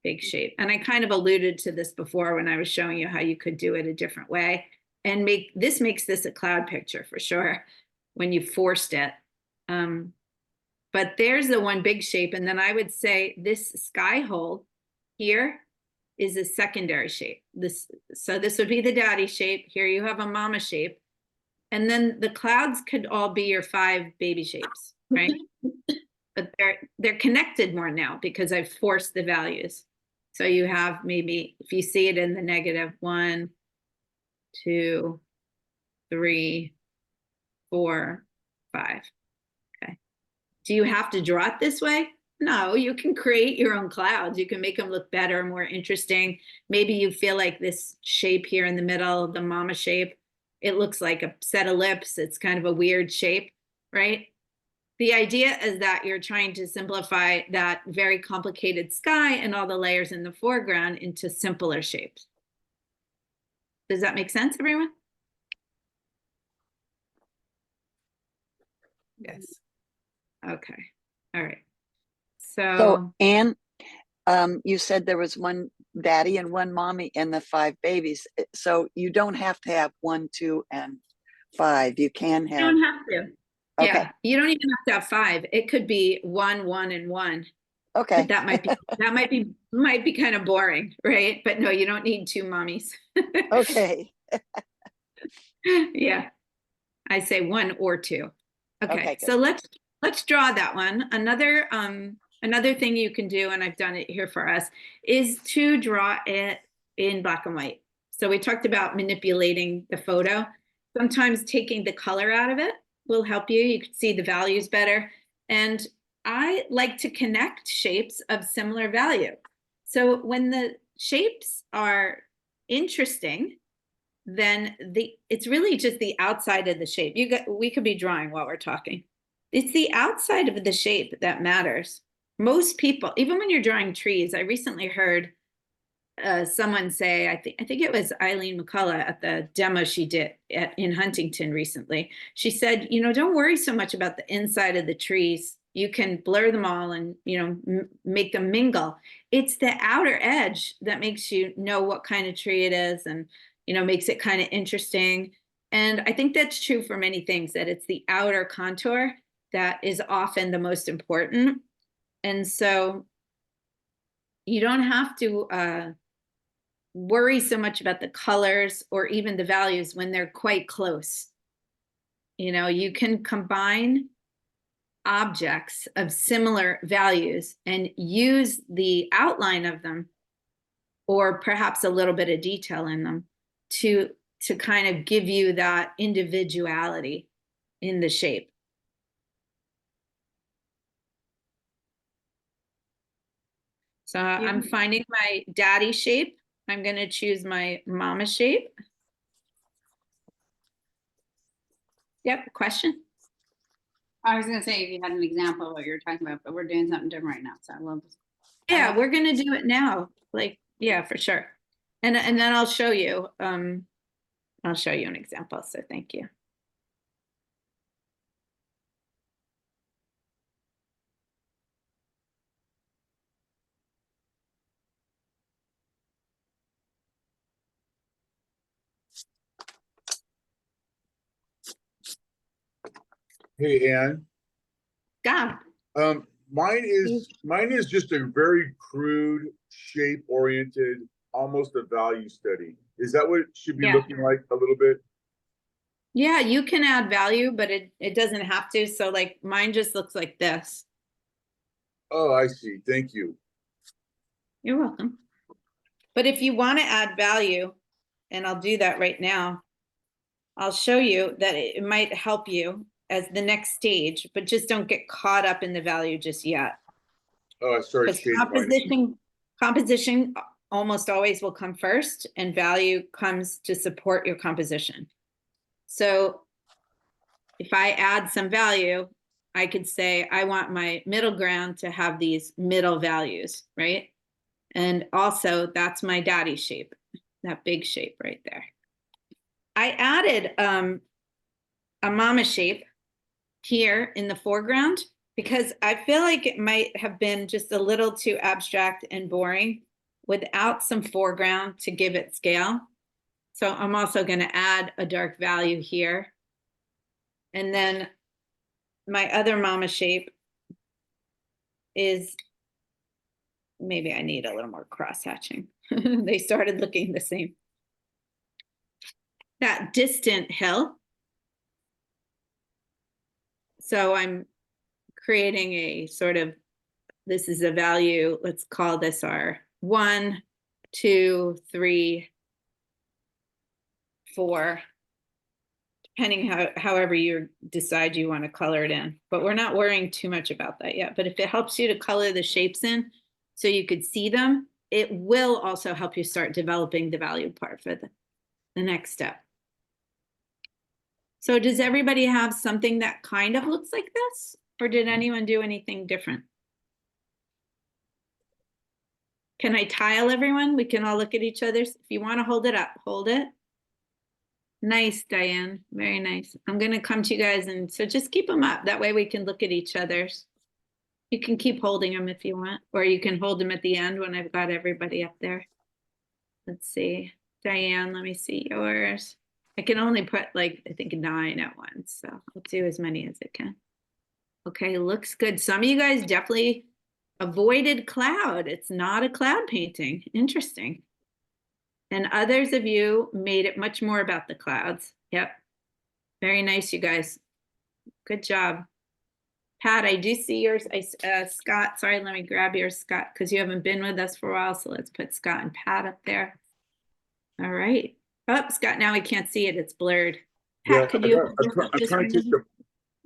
Big shape. And I kind of alluded to this before when I was showing you how you could do it a different way and makes this a cloud picture for sure when you forced it. But there's the one big shape. And then I would say this sky hole here is a secondary shape. So this would be the daddy shape. Here you have a mama shape. And then the clouds could all be your 5 baby shapes, right? But they're connected more now because I've forced the values. So you have maybe, if you see it in the negative, 1, 2, 3, 4, 5. Okay. Do you have to draw it this way? No, you can create your own clouds. You can make them look better, more interesting. Maybe you feel like this shape here in the middle, the mama shape, it looks like a set of lips. It's kind of a weird shape, right? The idea is that you're trying to simplify that very complicated sky and all the layers in the foreground into simpler shapes. Does that make sense, everyone? Yes. Okay, all right. So, So, Anne, you said there was one daddy and one mommy and the 5 babies. So you don't have to have 1, 2, and 5. You can you have, don't have to. okay, Yeah, you don't even have to have 5. It could be 1, 1, and 1. But okay, that might be kind of boring, right? But no, you don't need 2 mommies. okay, Yeah, I say 1 or 2. Okay, Okay, good. so let's draw that one. Another thing you can do, and I've done it here for us, is to draw it in black and white. So we talked about manipulating the photo. Sometimes taking the color out of it will help you. You can see the values better. And I like to connect shapes of similar value. So when the shapes are interesting, then it's really just the outside of the shape. We could be drawing while we're talking. It's the outside of the shape that matters. Most people, even when you're drawing trees, I recently heard someone say, I think it was Eileen McCullough at the demo she did in Huntington recently. She said, don't worry so much about the inside of the trees. You can blur them all and, make them mingle. It's the outer edge that makes you know what kind of tree it is and, makes it kind of interesting. And I think that's true for many things, that it's the outer contour that is often the most important. And so you don't have to worry so much about the colors or even the values when they're quite close. You can combine objects of similar values and use the outline of them, or perhaps a little bit of detail in them, to kind of give you that individuality in the shape. So I'm finding my daddy shape. I'm going to choose my mama shape. Yep, question? I was gonna say if you had an example of what you're talking about, but we're doing something different right now, so we'll just. Yeah, we're going to do it now. Yeah, for sure. And then I'll show you. I'll show you an example. So thank you. Hey, Ann, Scott. mine is just a very crude, shape-oriented, almost a value study. Is that what it should be Yeah. looking like a little bit? Yeah, you can add value, but it doesn't have to. So like mine just looks like this. Oh, I see. Thank you. You're welcome. But if you want to add value, and I'll do that right now, I'll show you that it might help you as the next stage, but just don't get caught up in the value just yet. Oh, I started Because shade composition almost always will come first, and value comes to support your composition. So if I add some value, I could say, I want my middle ground to have these middle values, right? And also that's my daddy shape, that big shape right there. I added a mama shape here in the foreground because I feel like it might have been just a little too abstract and boring without some foreground to give it scale. So I'm also going to add a dark value here. And then my other mama shape is, maybe I need a little more cross hatching. They started looking the same. That distant hill. So I'm creating a sort of, this is a value, let's call this our 1, 2, 3, 4, depending however you decide you want to color it in. But we're not worrying too much about that yet. But if it helps you to color the shapes in so you could see them, it will also help you start developing the value part for the next step. So does everybody have something that kind of looks like this? Or did anyone do anything different? Can I tile everyone? We can all look at each other's. If you want to hold it up, hold it. Nice, Diane. Very nice. I'm gonna come to you guys, and so just keep them up. That way we can look at each other's. You can keep holding them if you want, or you can hold them at the end when I've got everybody up there. Let's see. Diane, let me see yours. I can only put like, I think 9 at once, so I'll do as many as I can. Okay, looks good. Some of you guys definitely avoided cloud. It's not a cloud painting. Interesting. And others of you made it much more about the clouds. Yep. Very nice, you guys. Good job. Pat, I do see yours. Scott, sorry, let me grab yours, Scott, because you haven't been with us for a while. So let's put Scott and Pat up there. All right. Oh, Scott, now we can't see it. It's blurred. Yeah, Pat, could you? I'm trying to take the,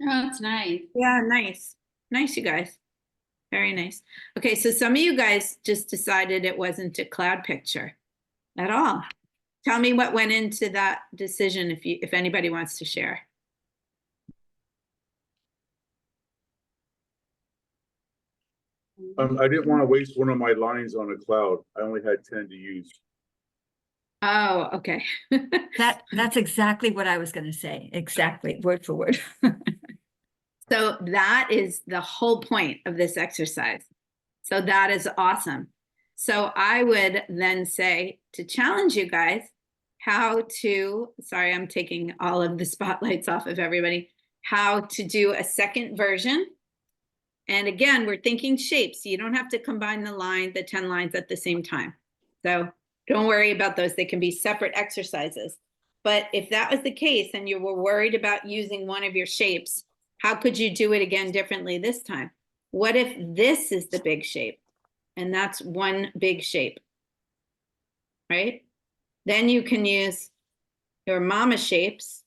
Oh, it's nice. Yeah, nice. Nice, you guys. Very nice. Okay, so some of you guys just decided it wasn't a cloud picture at all. Tell me what went into that decision if anybody wants to share. I didn't want to waste one of my lines on a cloud. I only had 10 to use. Oh, okay. That's exactly what I was gonna say, exactly, word for word. So that is the whole point of this exercise. So that is awesome. So I would then say to challenge you guys how to, sorry, I'm taking all of the spotlights off of everybody, how to do a second version. And again, we're thinking shapes. You don't have to combine the 10 lines at the same time. So don't worry about those. They can be separate exercises. But if that was the case and you were worried about using one of your shapes, how could you do it again differently this time? What if this is the big shape? And that's one big shape, right? Then you can use your mama shapes.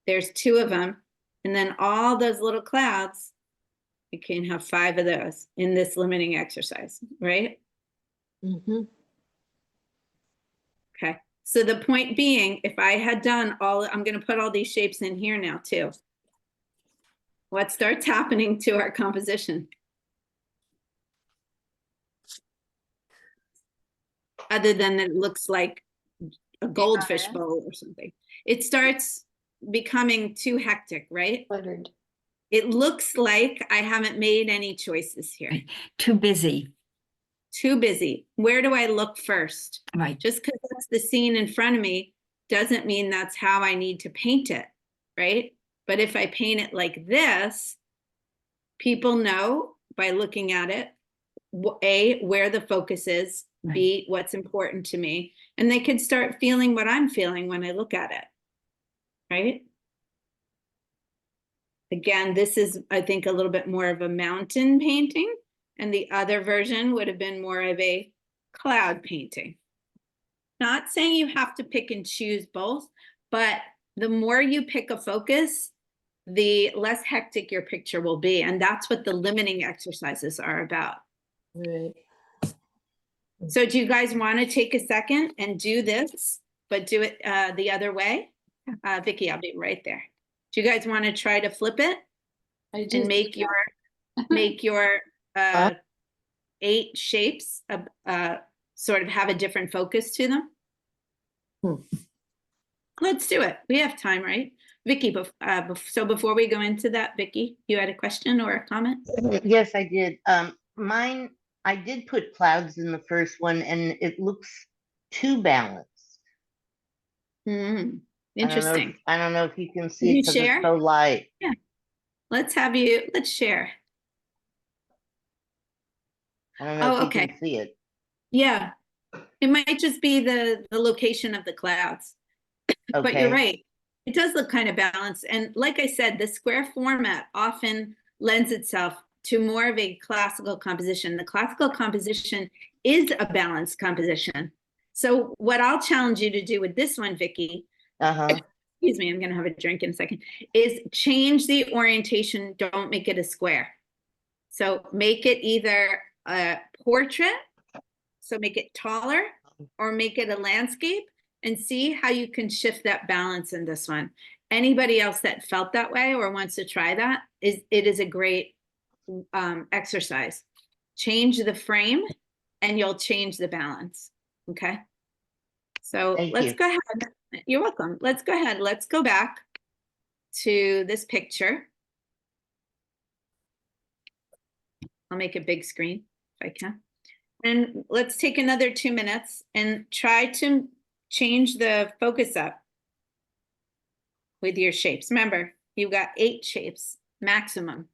There's 2 of them. And then all those little clouds, you can have 5 of those in this limiting exercise, right? Okay. So the point being, if I had done I'm going to put all these shapes in here now too. What starts happening to our composition? Other than it looks like a goldfish bowl or something. It starts becoming too hectic, right? Cluttered. It looks like I haven't made any choices here. Too busy, Too busy. Where do I look first? right? Just because that's the scene in front of me doesn't mean that's how I need to paint it, right? But if I paint it like this, people know by looking at it, A, where the focus is, Right. B, what's important to me, and they could start feeling what I'm feeling when I look at it, right? Again, this is, I think, a little bit more of a mountain painting, and the other version would have been more of a cloud painting. Not saying you have to pick and choose both, but the more you pick a focus, the less hectic your picture will be. And that's what the limiting exercises are about. Right. So do you guys want to take a second and do this, but do it the other way? Vicky, I'll be right there. Do you guys want to try to flip it and make your 8 shapes sort of have a different focus to them? Let's do it. We have time, right? Vicky, so before we go into that, Vicky, you had a question or a comment? Yes, I did. Mine, I did put clouds in the first one and it looks too balanced. Interesting. I don't know if you can Can see you it because share? it's so light. Yeah. Let's share. I don't know Oh, if you okay. can see it. Yeah. It might just be the location of the clouds. But you're Okay. right. It does look kind of balanced. And like I said, the square format often lends itself to more of a classical composition. The classical composition is a balanced composition. So what I'll challenge you to do with this one, Vicky, excuse me, I'm going to have a drink in a second, is change the orientation. Don't make it a square. So make it either a portrait, so make it taller, or make it a landscape, and see how you can shift that balance in this one. Anybody else that felt that way or wants to try that, it is a great exercise. Change the frame and you'll change the balance. Okay. So Thank let's you. go ahead. You're welcome. Let's go ahead. Let's go back to this picture. I'll make a big screen if I can. And let's take another 2 minutes and try to change the focus up with your shapes. Remember, you've got 8 shapes maximum.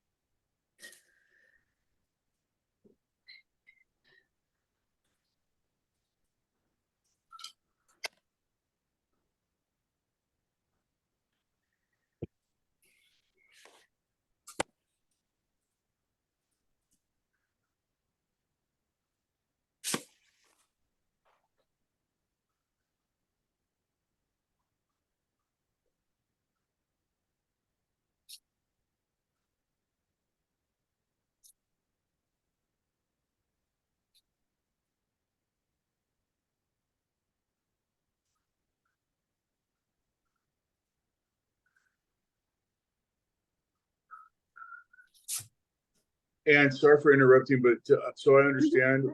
And sorry for interrupting, but so I understand,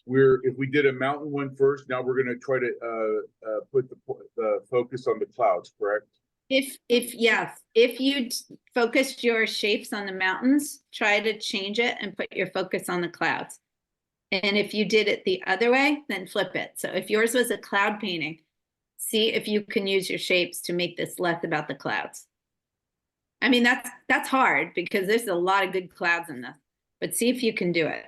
if we did a mountain one first, now we're gonna try to put the focus on the clouds, correct? Yes, if you focused your shapes on the mountains, try to change it and put your focus on the clouds. And if you did it the other way, then flip it. So if yours was a cloud painting, see if you can use your shapes to make this less about the clouds. I mean, that's hard because there's a lot of good clouds in this, but see if you can do it.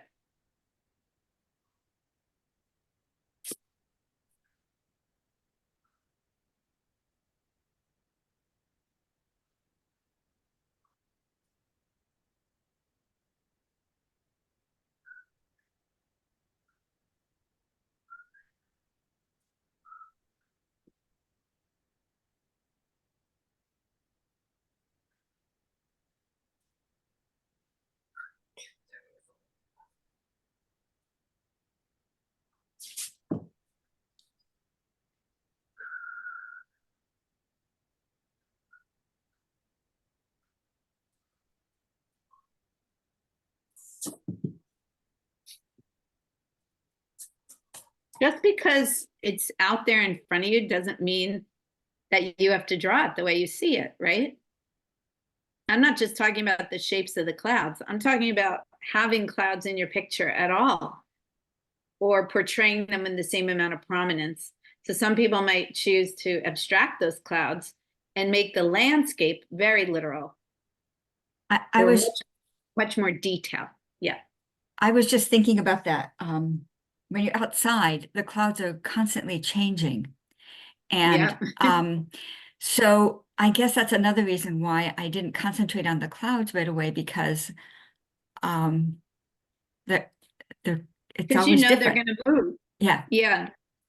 Just because it's out there in front of you doesn't mean that you have to draw it the way you see it, right? I'm not just talking about the shapes of the clouds. I'm talking about having clouds in your picture at all, or portraying them in the same amount of prominence. So some people might choose to abstract those clouds and make the landscape very literal. I or was much more detail. Yeah. I was just thinking about that. When you're outside, the clouds are constantly changing. And so I guess that's another reason why I didn't concentrate on the clouds right away, because it's Because always they're different. going to move. Yeah.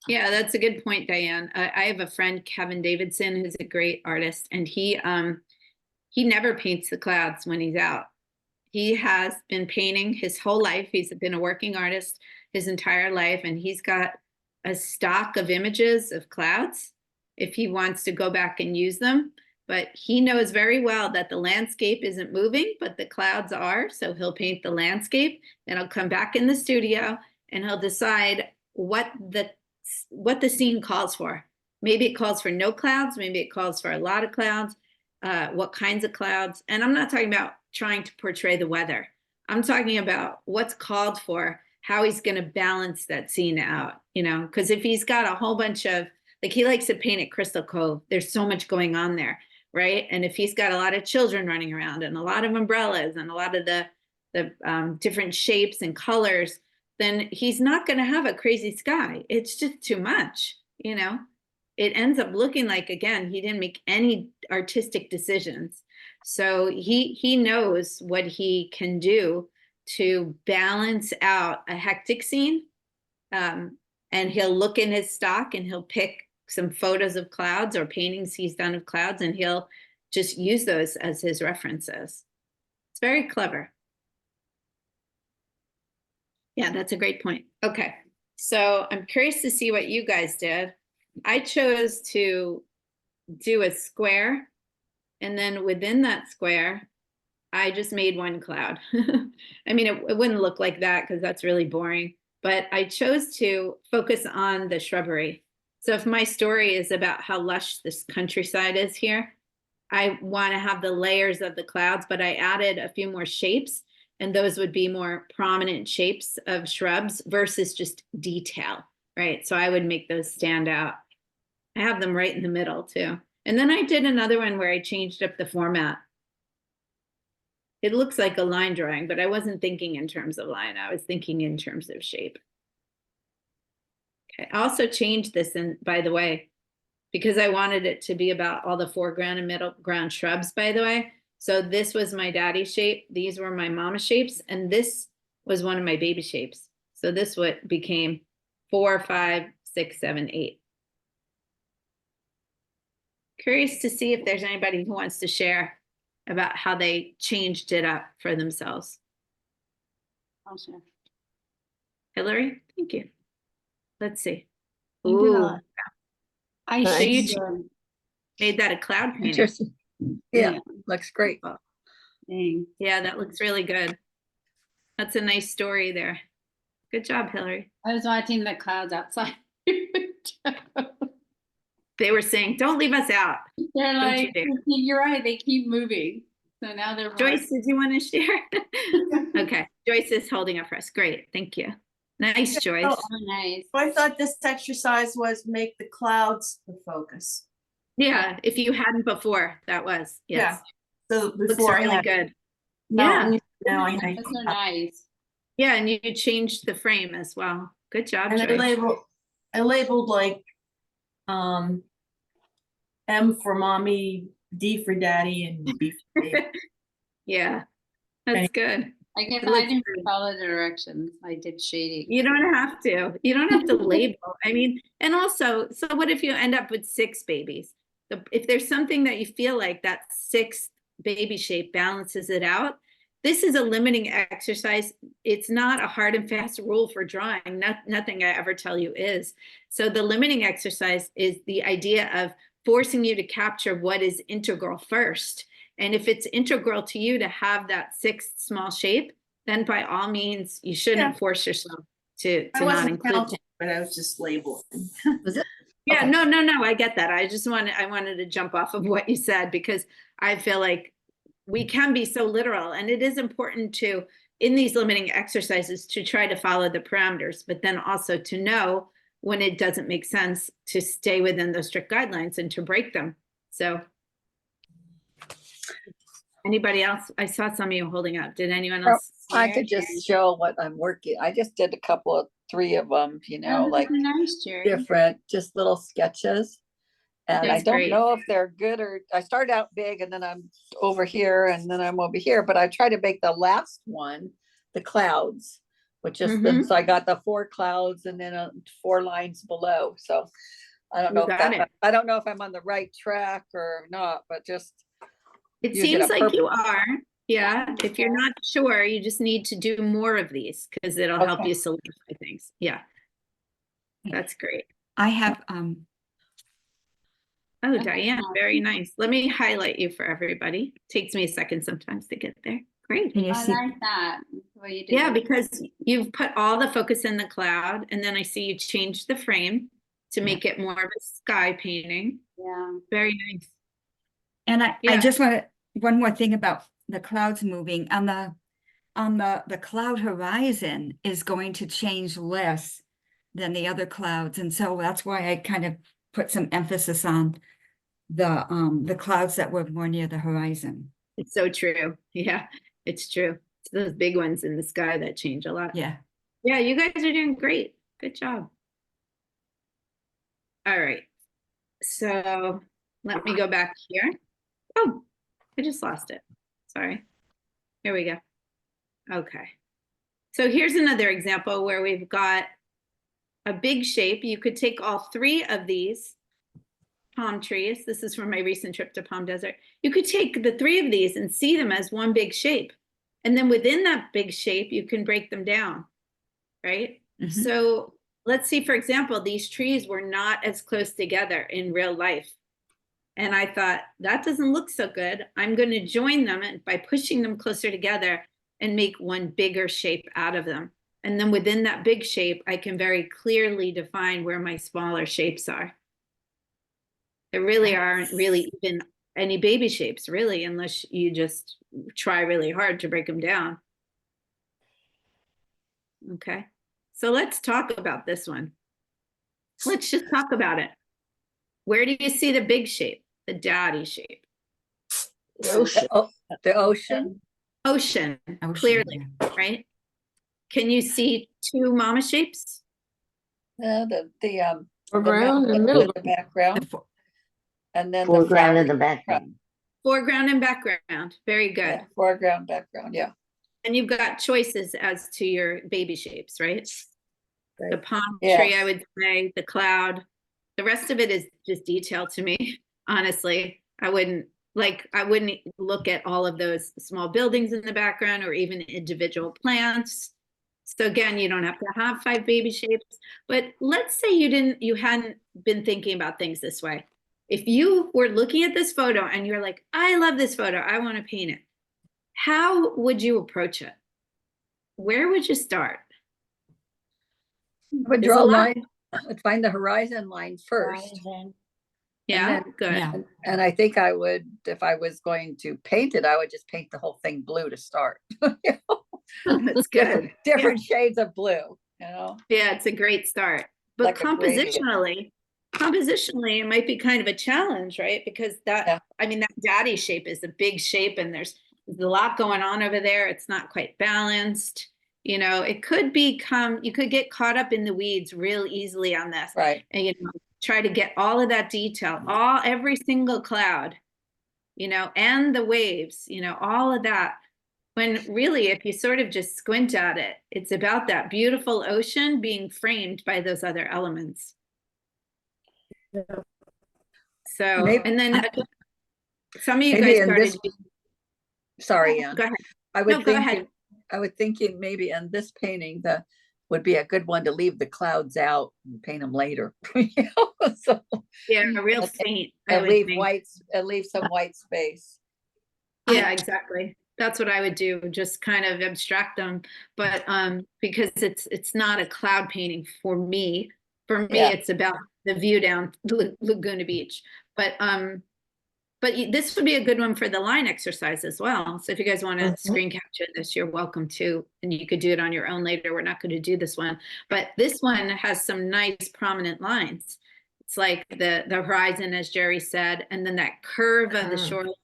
Yeah, that's a good point, Diane. I have a friend, Kevin Davidson, who's a great artist, and he never paints the clouds when he's out. He has been painting his whole life. He's been a working artist his entire life, and he's got a stock of images of clouds if he wants to go back and use them. But he knows very well that the landscape isn't moving, but the clouds are. So he'll paint the landscape, and he'll come back in the studio and he'll decide what the scene calls for. Maybe it calls for no clouds, maybe it calls for a lot of clouds, what kinds of clouds. And I'm not talking about trying to portray the weather. I'm talking about what's called for, how he's going to balance that scene out, because if he's got a whole bunch of, like, he likes to paint at Crystal Cove, there's so much going on there, right? And if he's got a lot of children running around and a lot of umbrellas and a lot of the different shapes and colors, then he's not going to have a crazy sky. It's just too much, It ends up looking like, again, he didn't make any artistic decisions. So he knows what he can do to balance out a hectic scene. And he'll look in his stock and he'll pick some photos of clouds or paintings he's done of clouds, and he'll just use those as his references. It's very clever. Yeah, that's a great point. Okay, so I'm curious to see what you guys did. I chose to do a square, and then within that square, I just made one cloud. I mean, it wouldn't look like that because that's really boring, but I chose to focus on the shrubbery. So if my story is about how lush this countryside is here, I want to have the layers of the clouds, but I added a few more shapes, and those would be more prominent shapes of shrubs versus just detail, right? So I would make those stand out. I have them right in the middle too. And then I did another one where I changed up the format. It looks like a line drawing, but I wasn't thinking in terms of line. I was thinking in terms of shape. Okay, I also changed this, and by the way, because I wanted it to be about all the foreground and middle ground shrubs, by the way. So this was my daddy shape. These were my mama shapes. And this was one of my baby shapes. So this what became 4, 5, 6, 7, 8. Curious to see if there's anybody who wants to share about how they changed it up for themselves. I'll share. Hillary, thank you. Let's see. You did Ooh, a- I so you should. made that a cloud painting. Interesting. Yeah, looks great. Dang. Yeah, that looks really good. That's a nice story there. Good job, Hillary. I was watching the clouds outside. They were saying, don't leave us out. They're Don't you like, dare. you're right, they keep moving. So now they're Joyce, did you want to share? Okay, Joyce is holding up for us. Great, thank you. Nice, Joyce. Oh, nice. I thought this exercise was make the clouds the focus. Yeah, if you hadn't before, that was, yes. So Looks before I really had good. Yeah, mountain, now I had. Those are nice. yeah, and you changed the frame as well. Good job, And I Joyce. labeled like, M for mommy, D for daddy, and B for baby. Yeah, that's good. I guess It I looks didn't good. follow the directions. I did shading. You don't have to. You don't have to label. I mean, and also, so what if you end up with 6 babies? If there's something that you feel like that 6th baby shape balances it out, this is a limiting exercise. It's not a hard and fast rule for drawing. Nothing I ever tell you is. So the limiting exercise is the idea of forcing you to capture what is integral first. And if it's integral to you to have that 6th small shape, then by all means, you shouldn't Yeah. force yourself to I not wasn't include. counting, but I was just labeling. Yeah, Okay. no, I get that. I wanted to jump off of what you said because I feel like we can be so literal, and it is important to, in these limiting exercises, to try to follow the parameters, but then also to know when it doesn't make sense to stay within those strict guidelines and to break them. So anybody else? I saw some of you holding up. Did anyone else? I Here, could just show what I'm working. I just did a couple of 3 of them, you know, Oh, like those are nice, Jerry. different, just little sketches. And I That's don't great. know if they're good or, I started out big and then I'm over here and then I'm over here, but I try to make the last one, the clouds, which is, Mhm. so I got the 4 clouds and then 4 lines below. So I don't You know if got that, it. I don't know if I'm on the right track or not, but just, It You get seems a like you purple- are. Yeah, if you're not sure, you just need to do more of these because it'll help Okay. you solidify things. Yeah, that's great. I have, Oh, Diane, very nice. Let me highlight you for everybody. Takes me a second sometimes to get there. Great. can you I see? like that. What you did. Yeah, because you've put all the focus in the cloud, and then I see you changed the frame to make it more of a sky painting. Yeah. Very nice. And I Yeah. just want to, one more thing about the clouds moving on the cloud horizon is going to change less than the other clouds. And so that's why I kind of put some emphasis on the clouds that were more near the horizon. It's so true. Yeah, it's true. It's those big ones in the sky that change a lot. Yeah. Yeah, you guys are doing great. Good job. All right. So let me go back here. Oh, I just lost it. Sorry. Here we go. Okay. So here's another example where we've got a big shape. You could take all 3 of these palm trees. This is from my recent trip to Palm Desert. You could take the 3 of these and see them as one big shape. And then within that big shape, you can break them down, right? Mhm. So let's see, for example, these trees were not as close together in real life. And I thought, that doesn't look so good. I'm going to join them by pushing them closer together and make one bigger shape out of them. And then within that big shape, I can very clearly define where my smaller shapes are. There really aren't really even any baby shapes, really, unless you just try really hard to break them down. Okay, so let's talk about this one. Let's just talk about it. Where do you see the big shape, the daddy shape? The ocean. Ocean, Ocean, clearly, right? Can you see two mama shapes? The Foreground and mountain middle. in the background, The fo- and then the Foreground and flower- the background. Foreground and background, very good. Yeah, foreground, background, yeah. And you've got choices as to your baby shapes, right? The Right. palm Yes. tree, I would say, the cloud. The rest of it is just detail to me, honestly. I wouldn't look at all of those small buildings in the background or even individual plants. So again, you don't have to have 5 baby shapes, but let's say you hadn't been thinking about things this way. If you were looking at this photo and you're like, I love this photo, I want to paint it. How would you approach it? Where would you start? I would There's draw a a lot. line, I'd find the horizon line first. Yeah, then- good. Yeah. And I think I would, if I was going to paint it, I would just paint the whole thing blue to start. You know? That's good. Different shades of blue, you know? Yeah, it's a great start. But Like a gradient. compositionally, it might be kind of a challenge, right? Because Yeah. that daddy shape is a big shape and there's a lot going on over there. It's not quite balanced. You know, you could get caught up in the weeds real easily on this. Right. And, try to get all of that detail, every single cloud, and the waves, all of that. When really, if you sort of just squint at it, it's about that beautiful ocean being framed by those other elements. So, Maybe- and then some of you Maybe guys in started. this- Sorry, Ann. Go ahead. I No, would go ahead. I would thinking maybe in this painting, would be a good one to leave the clouds out and paint them later. You know? So, Yeah, a real Okay. faint. I and would leave think. leave some white space. Yeah, exactly. That's what I would do, just kind of abstract them. But because it's not a cloud painting for me. For me, Yeah. it's about the view down Laguna Beach. But this would be a good one for the line exercise as well. So if you guys want to screen capture this, you're welcome to, and you could do it on your own later. We're not going to do this one, but this one has some nice prominent lines. It's like the horizon, as Jerry said, and then that curve of the shoreline.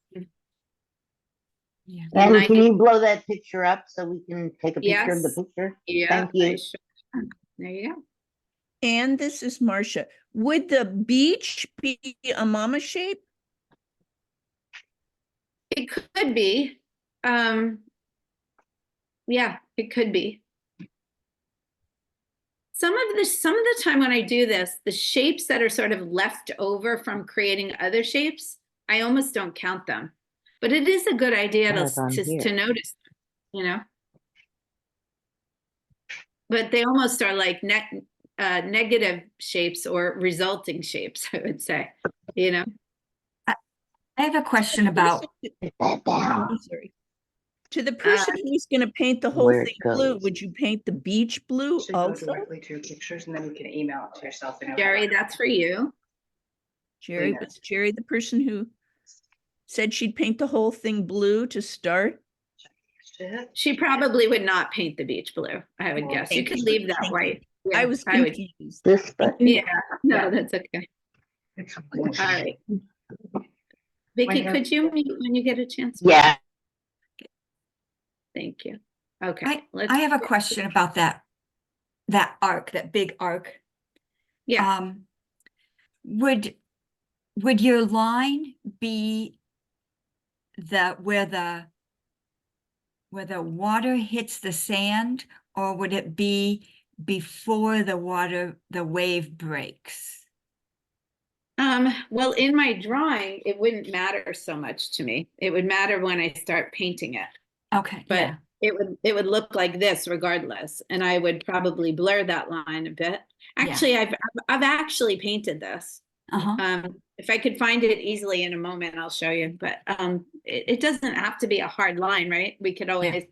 Yeah. And And I can did- you blow that picture up so we can take a picture of the Yes. picture? Yeah, Thank you. I sure- there you go. And this is Marcia. Would the beach be a mama shape? It could be. Yeah, it could be. Some of the time when I do this, the shapes that are sort of left over from creating other shapes, I almost don't count them. But it is a good idea As on to here. notice them, But they almost are like negative shapes or resulting shapes, I would say, I have a question about, Put that down. I'm sorry. To the person who's gonna paint the whole Where it thing blue, goes. would you paint the beach blue Should go also? directly to your pictures and then you can email it to yourself. and Jerry, everyone. that's for you. Jerry, Yeah. was Jerry the person who said she'd paint the whole thing blue to start? She probably would not paint the beach blue, I would guess. You Thank could you. leave that Thank you. white. I Yeah, was would- confused. This button. Yeah, no, that's okay. All All right. Vicky, When could you mute when you get a chance? Yeah. Thank you. Okay. let's- I have a question about that arc, that big arc. Yeah, Would your line be where the water hits the sand, or would it be before the wave breaks? well, in my drawing, it wouldn't matter so much to me. It would matter when I start painting it. Okay, But yeah, it would look like this regardless, and I would probably blur that line a bit. Actually, I've actually painted this. If I could find it easily in a moment, I'll show you. But it doesn't have to be a hard line, right? We could always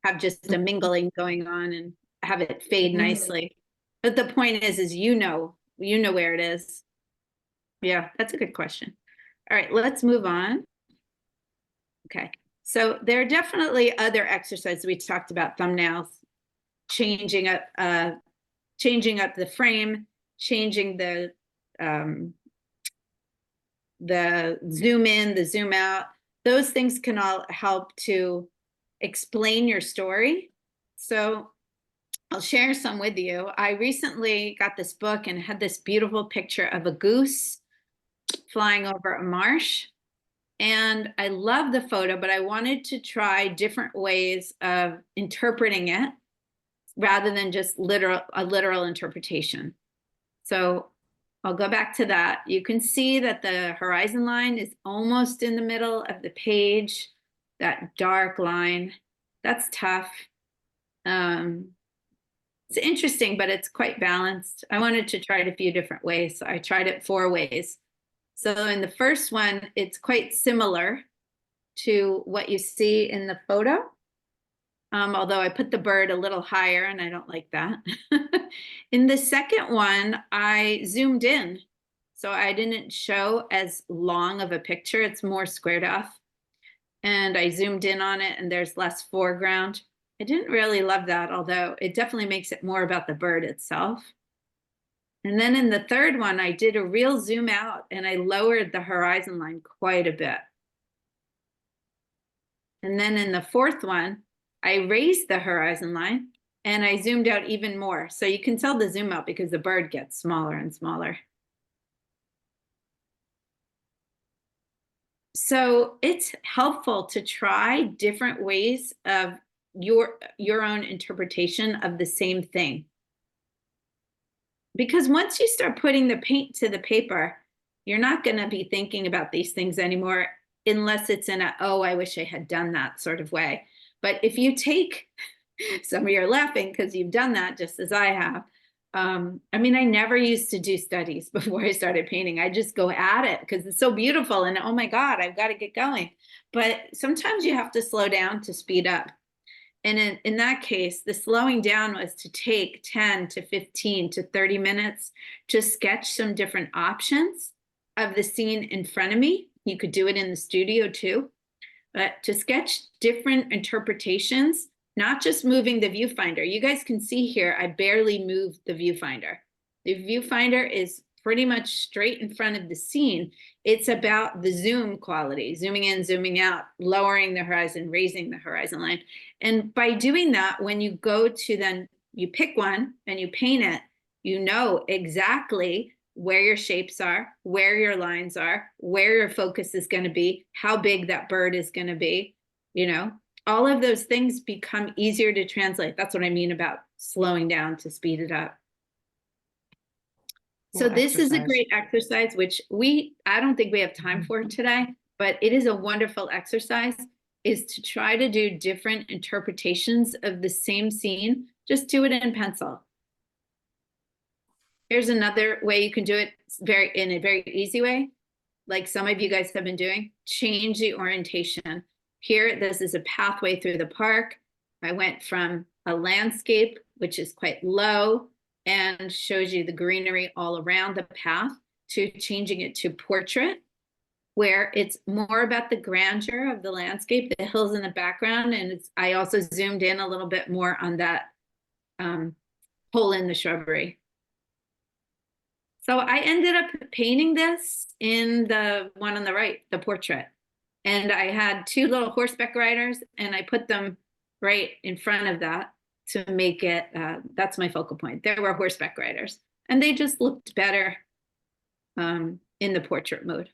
have just a mingling going on, and have it fade nicely. But the point is you know where it is. Yeah, that's a good question. All right, let's move on. Okay, so there are definitely other exercises. We talked about thumbnails, changing up the frame, changing the zoom in, the zoom out. Those things can all help to explain your story. So I'll share some with you. I recently got this book and had this beautiful picture of a goose flying over a marsh. And I love the photo, but I wanted to try different ways of interpreting it rather than just a literal interpretation. So I'll go back to that. You can see that the horizon line is almost in the middle of the page, that dark line. That's tough. It's interesting, but it's quite balanced. I wanted to try it a few different ways. So I tried it 4 ways. So in the first one, it's quite similar to what you see in the photo. Although I put the bird a little higher and I don't like that. In the second one, I zoomed in. So I didn't show as long of a picture. It's more squared off. And I zoomed in on it and there's less foreground. I didn't really love that, although it definitely makes it more about the bird itself. And then in the third one, I did a real zoom out and I lowered the horizon line quite a bit. And then in the fourth one, I raised the horizon line and I zoomed out even more. So you can tell the zoom out because the bird gets smaller and smaller. So it's helpful to try different ways of your own interpretation of the same thing. Because once you start putting the paint to the paper, you're not going to be thinking about these things anymore unless it's in a, oh, I wish I had done that sort of way. But if you take, some of you are laughing because you've done that just as I have. I mean, I never used to do studies before I started painting. I just go at it because it's so beautiful and oh my God, I've got to get going. But sometimes you have to slow down to speed up. And in that case, the slowing down was to take 10 to 15 to 30 minutes to sketch some different options of the scene in front of me. You could do it in the studio too, but to sketch different interpretations, not just moving the viewfinder. You guys can see here, I barely moved the viewfinder. The viewfinder is pretty much straight in front of the scene. It's about the zoom quality, zooming in, zooming out, lowering the horizon, raising the horizon line. And by doing that, when you go to then, you pick one and you paint it, you know exactly where your shapes are, where your lines are, where your focus is going to be, how big that bird is going to be, you know, all of those things become easier to translate. That's what I mean about slowing down to speed it up. So this is a great exercise, which I don't think we have time for today, but it is a wonderful exercise, is to try to do different interpretations of the same scene. Just do it in pencil. Here's another way you can do it in a very easy way, like some of you guys have been doing. Change the orientation. Here, this is a pathway through the park. I went from a landscape, which is quite low, and shows you the greenery all around the path, to changing it to portrait, where it's more about the grandeur of the landscape, the hills in the background. And I also zoomed in a little bit more on that hole in the shrubbery. So I ended up painting this in the one on the right, the portrait. And I had 2 little horseback riders and I put them right in front of that to make it, that's my focal point. There were horseback riders and they just looked better in the portrait mode.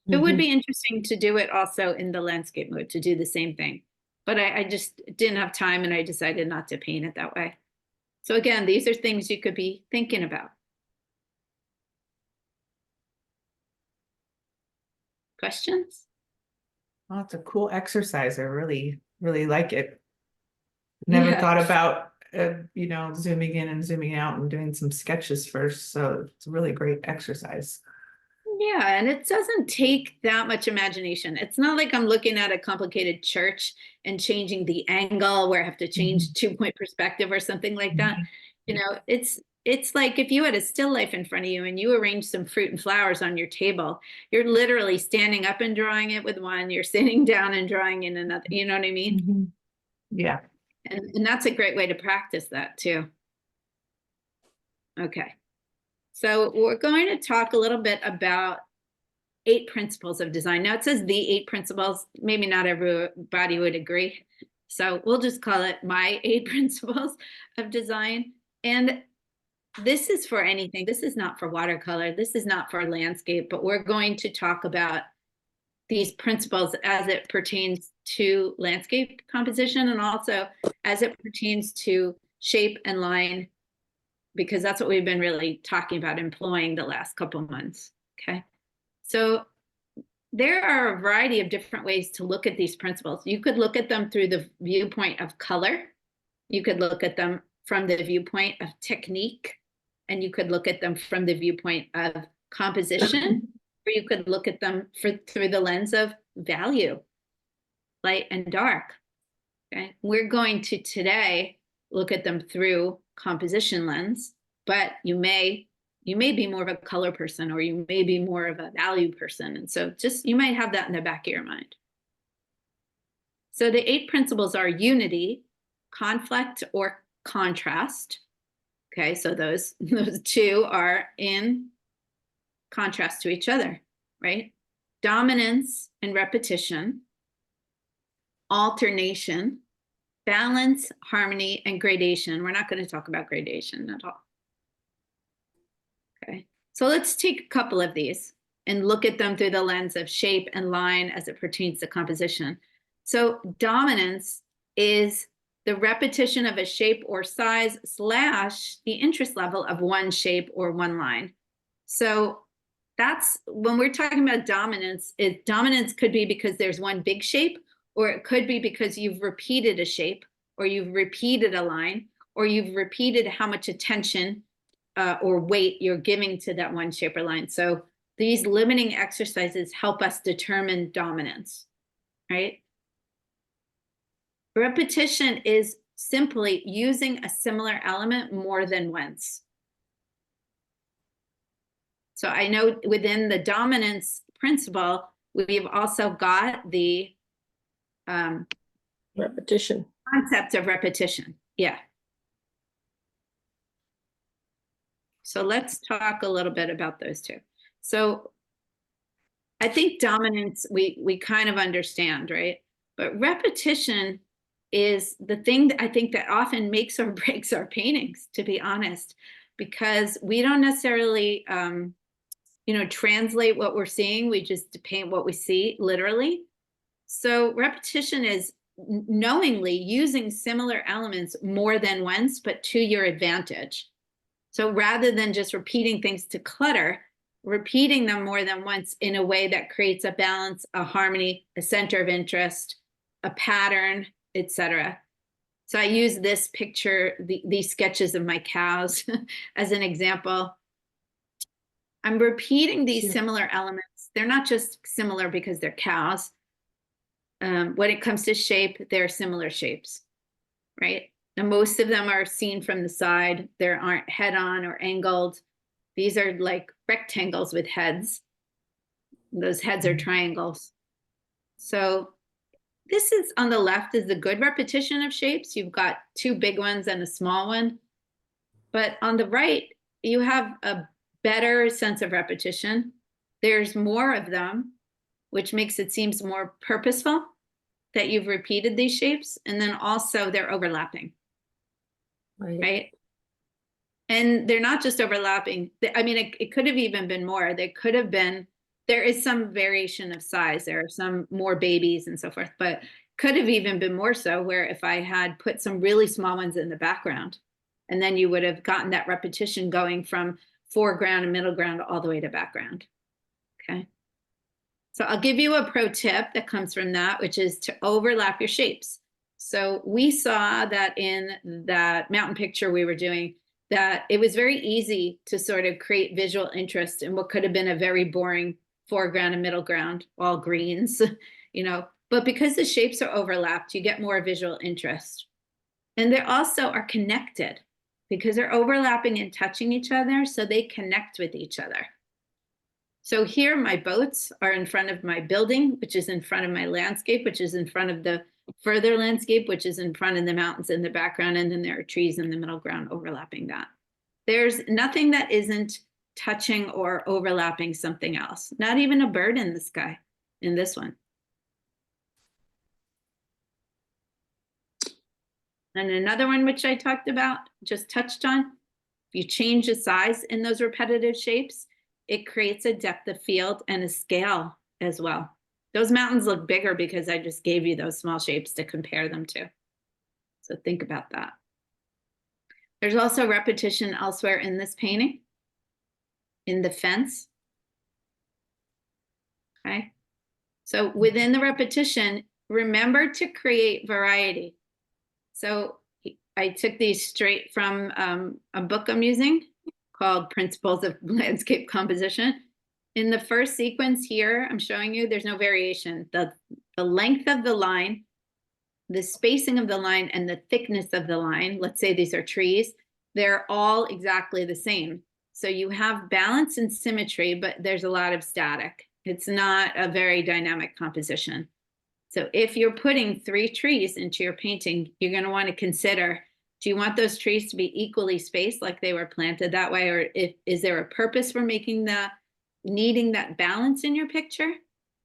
It would be interesting to do it also in the landscape mode, to do the same thing. But I just didn't have time and I decided not to paint it that way. So again, these are things you could be thinking about. Questions? Oh, it's a cool exercise. I really, really like it. Never thought about, you know, zooming in and zooming out and doing some sketches first. So it's a really great exercise. Yeah, and it doesn't take that much imagination. It's not like I'm looking at a complicated church and changing the angle where I have to change 2-point perspective or something like that. You know, it's like if you had a still life in front of you and you arrange some fruit and flowers on your table, you're literally standing up and drawing it with one, you're sitting down and drawing in another, you know what I mean? Yeah. And that's a great way to practice that too. Okay. So we're going to talk a little bit about 8 principles of design. Now it says the 8 principles, maybe not everybody would agree. So we'll just call it my 8 principles of design. And this is for anything. This is not for watercolor. This is not for landscape, but we're going to talk about these principles as it pertains to landscape composition and also as it pertains to shape and line, because that's what we've been really talking about employing the last couple months, okay? So there are a variety of different ways to look at these principles. You could look at them through the viewpoint of color. You could look at them from the viewpoint of technique, and you could look at them from the viewpoint of composition, or you could look at them through the lens of value, light and dark, okay? We're going to today look at them through composition lens, but you may be more of a color person, or you may be more of a value person. And so just, you might have that in the back of your mind. So the 8 principles are unity, conflict or contrast. Okay, so those 2 are in contrast to each other, right? Dominance and repetition, alternation, balance, harmony, and gradation. We're not going to talk about gradation at all. Okay, so let's take a couple of these and look at them through the lens of shape and line as it pertains to composition. So dominance is the repetition of a shape or size / the interest level of one shape or one line. So that's when we're talking about dominance. Dominance could be because there's one big shape, or it could be because you've repeated a shape, or you've repeated a line, or you've repeated how much attention or weight you're giving to that one shape or line. So these limiting exercises help us determine dominance, right? Repetition is simply using a similar element more than once. So I know within the dominance principle, we've also got the Repetition. concept of repetition. Yeah. So let's talk a little bit about those 2. So I think dominance, we kind of understand, right? But repetition is the thing that I think that often makes or breaks our paintings, to be honest, because we don't necessarily, translate what we're seeing. We just paint what we see, literally. So repetition is knowingly using similar elements more than once, but to your advantage. So rather than just repeating things to clutter, repeating them more than once in a way that creates a balance, a harmony, a center of interest, a pattern, etc. So I use this picture, these sketches of my cows as an example. I'm repeating these similar elements. They're not just similar because they're cows. When it comes to shape, they're similar shapes, right? And most of them are seen from the side. They aren't head-on or angled. These are like rectangles with heads. Those heads are triangles. So this is on the left is the good repetition of shapes. You've got 2 big ones and a small one. But on the right, you have a better sense of repetition. There's more of them, which makes it seem more purposeful that you've repeated these shapes. And then also they're overlapping, right? And they're not just overlapping. I mean, it could have even been more. There is some variation of size. There are some more babies and so forth, but could have even been more so where if I had put some really small ones in the background, and then you would have gotten that repetition going from foreground and middle ground all the way to background, okay? So I'll give you a pro tip that comes from that, which is to overlap your shapes. So we saw that in that mountain picture we were doing, that it was very easy to sort of create visual interest in what could have been a very boring foreground and middle ground, all greens, you know, but because the shapes are overlapped, you get more visual interest. And they also are connected because they're overlapping and touching each other, so they connect with each other. So here my boats are in front of my building, which is in front of my landscape, which is in front of the further landscape, which is in front of the mountains in the background, and then there are trees in the middle ground overlapping that. There's nothing that isn't touching or overlapping something else, not even a bird in the sky in this one. And another one which I talked about, just touched on, if you change the size in those repetitive shapes, it creates a depth of field and a scale as well. Those mountains look bigger because I just gave you those small shapes to compare them to. So think about that. There's also repetition elsewhere in this painting, in the fence. Okay. So within the repetition, remember to create variety. So I took these straight from a book I'm using called Principles of Landscape Composition. In the first sequence here, I'm showing you there's no variation. The length of the line, the spacing of the line, and the thickness of the line, let's say these are trees, they're all exactly the same. So you have balance and symmetry, but there's a lot of static. It's not a very dynamic composition. So if you're putting 3 trees into your painting, you're going to want to consider, do you want those trees to be equally spaced like they were planted that way? Or is there a purpose for needing that balance in your picture?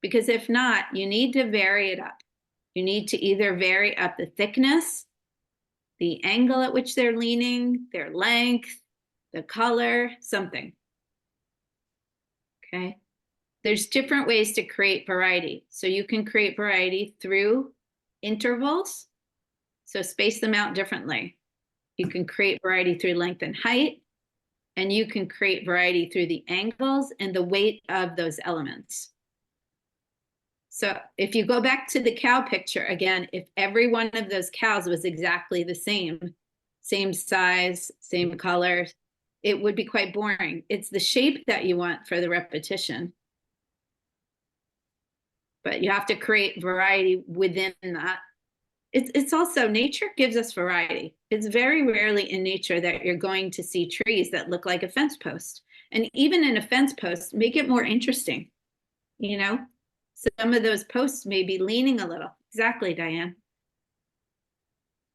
Because if not, you need to vary it up. You need to either vary up the thickness, the angle at which they're leaning, their length, the color, something. Okay. There's different ways to create variety. So you can create variety through intervals. So space them out differently. You can create variety through length and height, and you can create variety through the angles and the weight of those elements. So if you go back to the cow picture, again, if every one of those cows was exactly the same size, same color, it would be quite boring. It's the shape that you want for the repetition. But you have to create variety within that. It's also, nature gives us variety. It's very rarely in nature that you're going to see trees that look like a fence post. And even in a fence post, make it more interesting. You know, some of those posts may be leaning a little. Exactly, Diane.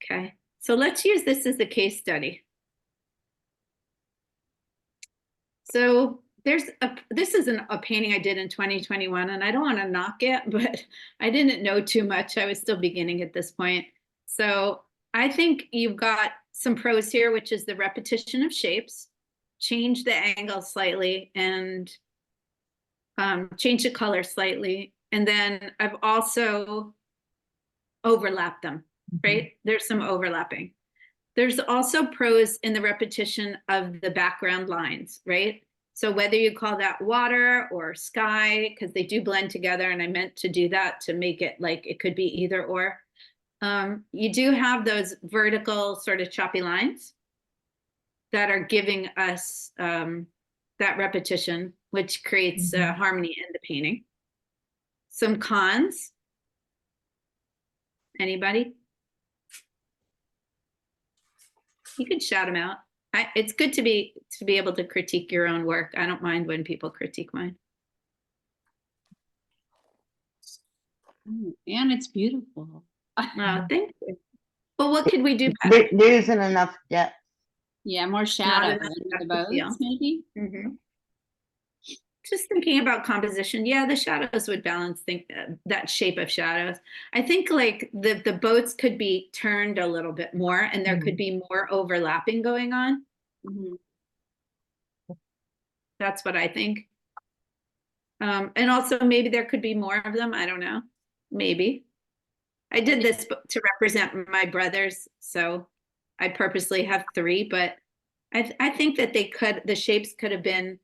Okay, so let's use this as a case study. So this is a painting I did in 2021, and I don't want to knock it, but I didn't know too much. I was still beginning at this point. So I think you've got some pros here, which is the repetition of shapes, change the angle slightly, and change the color slightly. And then I've also overlapped them, right? There's some overlapping. There's also pros in the repetition of the background lines, right? So whether you call that water or sky, because they do blend together, and I meant to do that to make it like it could be either or. You do have those vertical sort of choppy lines that are giving us that repetition, which creates harmony in the painting. Some cons. Anybody? You can shout them out. It's good to be able to critique your own work. I don't mind when people critique mine. Oh, and it's beautiful. Oh, thank you. Well, what could we do better? There isn't enough depth. Yeah, more Not shadow enough in depth the of field. boats, maybe. Just thinking about composition, yeah, the shadows would balance that shape of shadows. I think like the boats could be turned a little bit more, and there could be more overlapping going on. That's what I think. And also maybe there could be more of them. I don't know. Maybe. I did this to represent my brothers, so I purposely have 3, but I think that the shapes could have been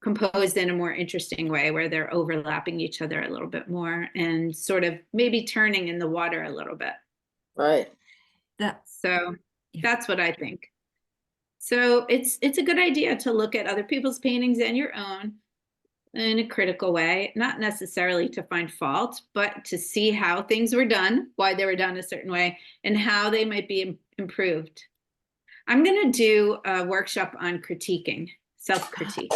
composed in a more interesting way where they're overlapping each other a little bit more and sort of maybe turning in the water a little bit. Right. So that's what I think. So it's a good idea to look at other people's paintings and your own in a critical way, not necessarily to find fault, but to see how things were done, why they were done a certain way, and how they might be improved. I'm going to do a workshop on critiquing, self-critique.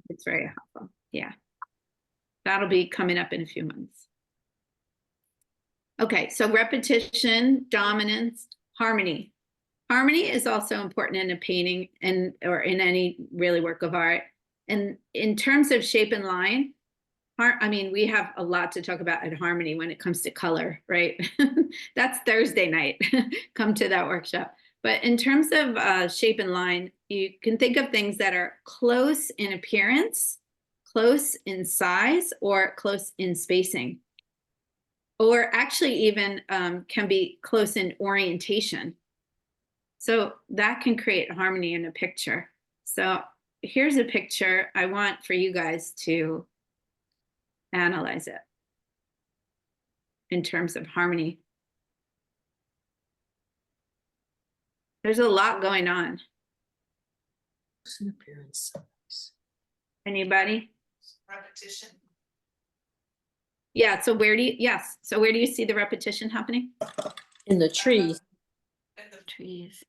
It's very helpful. Yeah. That'll be coming up in a few months. Okay, so repetition, dominance, harmony. Harmony is also important in a painting or in any really work of art. And in terms of shape and line, I mean, we have a lot to talk about at Harmony when it comes to color, right? That's Thursday night. Come to that workshop. But in terms of shape and line, you can think of things that are close in appearance, close in size, or close in spacing. Or actually even can be close in orientation. So that can create harmony in a picture. So here's a picture. I want for you guys to analyze it in terms of harmony. There's a lot going on. Appearance. Anybody? Repetition. Yeah, so where do you see the repetition happening? In the trees. Trees,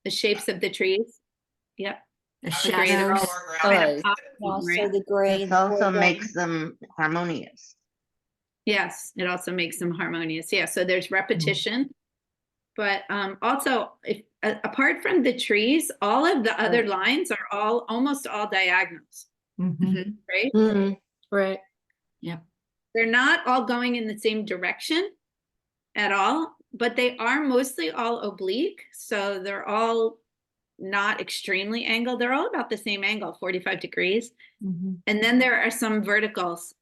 The shapes of the trees? Yep. the Created all shadows. kind of Also right? the gray. This the also foreground. makes them harmonious. Yes, it also makes them harmonious. Yeah, so there's repetition, but also if apart from the trees, all of the other lines are almost all diagonals, Mhm. right? Right. They're not all going in the same direction at all, but they are mostly all oblique. So they're all not extremely angled. They're all about the same angle, 45 degrees. And then there are some verticals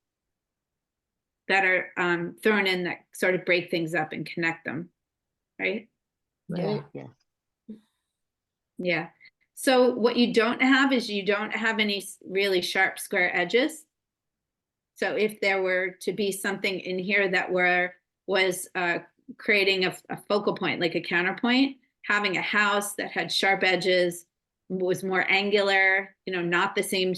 that are thrown in that sort of break things up and connect them, right? Right. Yeah. Yeah. So what you don't have is you don't have any really sharp square edges. So if there were to be something in here that was creating a focal point, like a counterpoint, having a house that had sharp edges, was more angular, not the same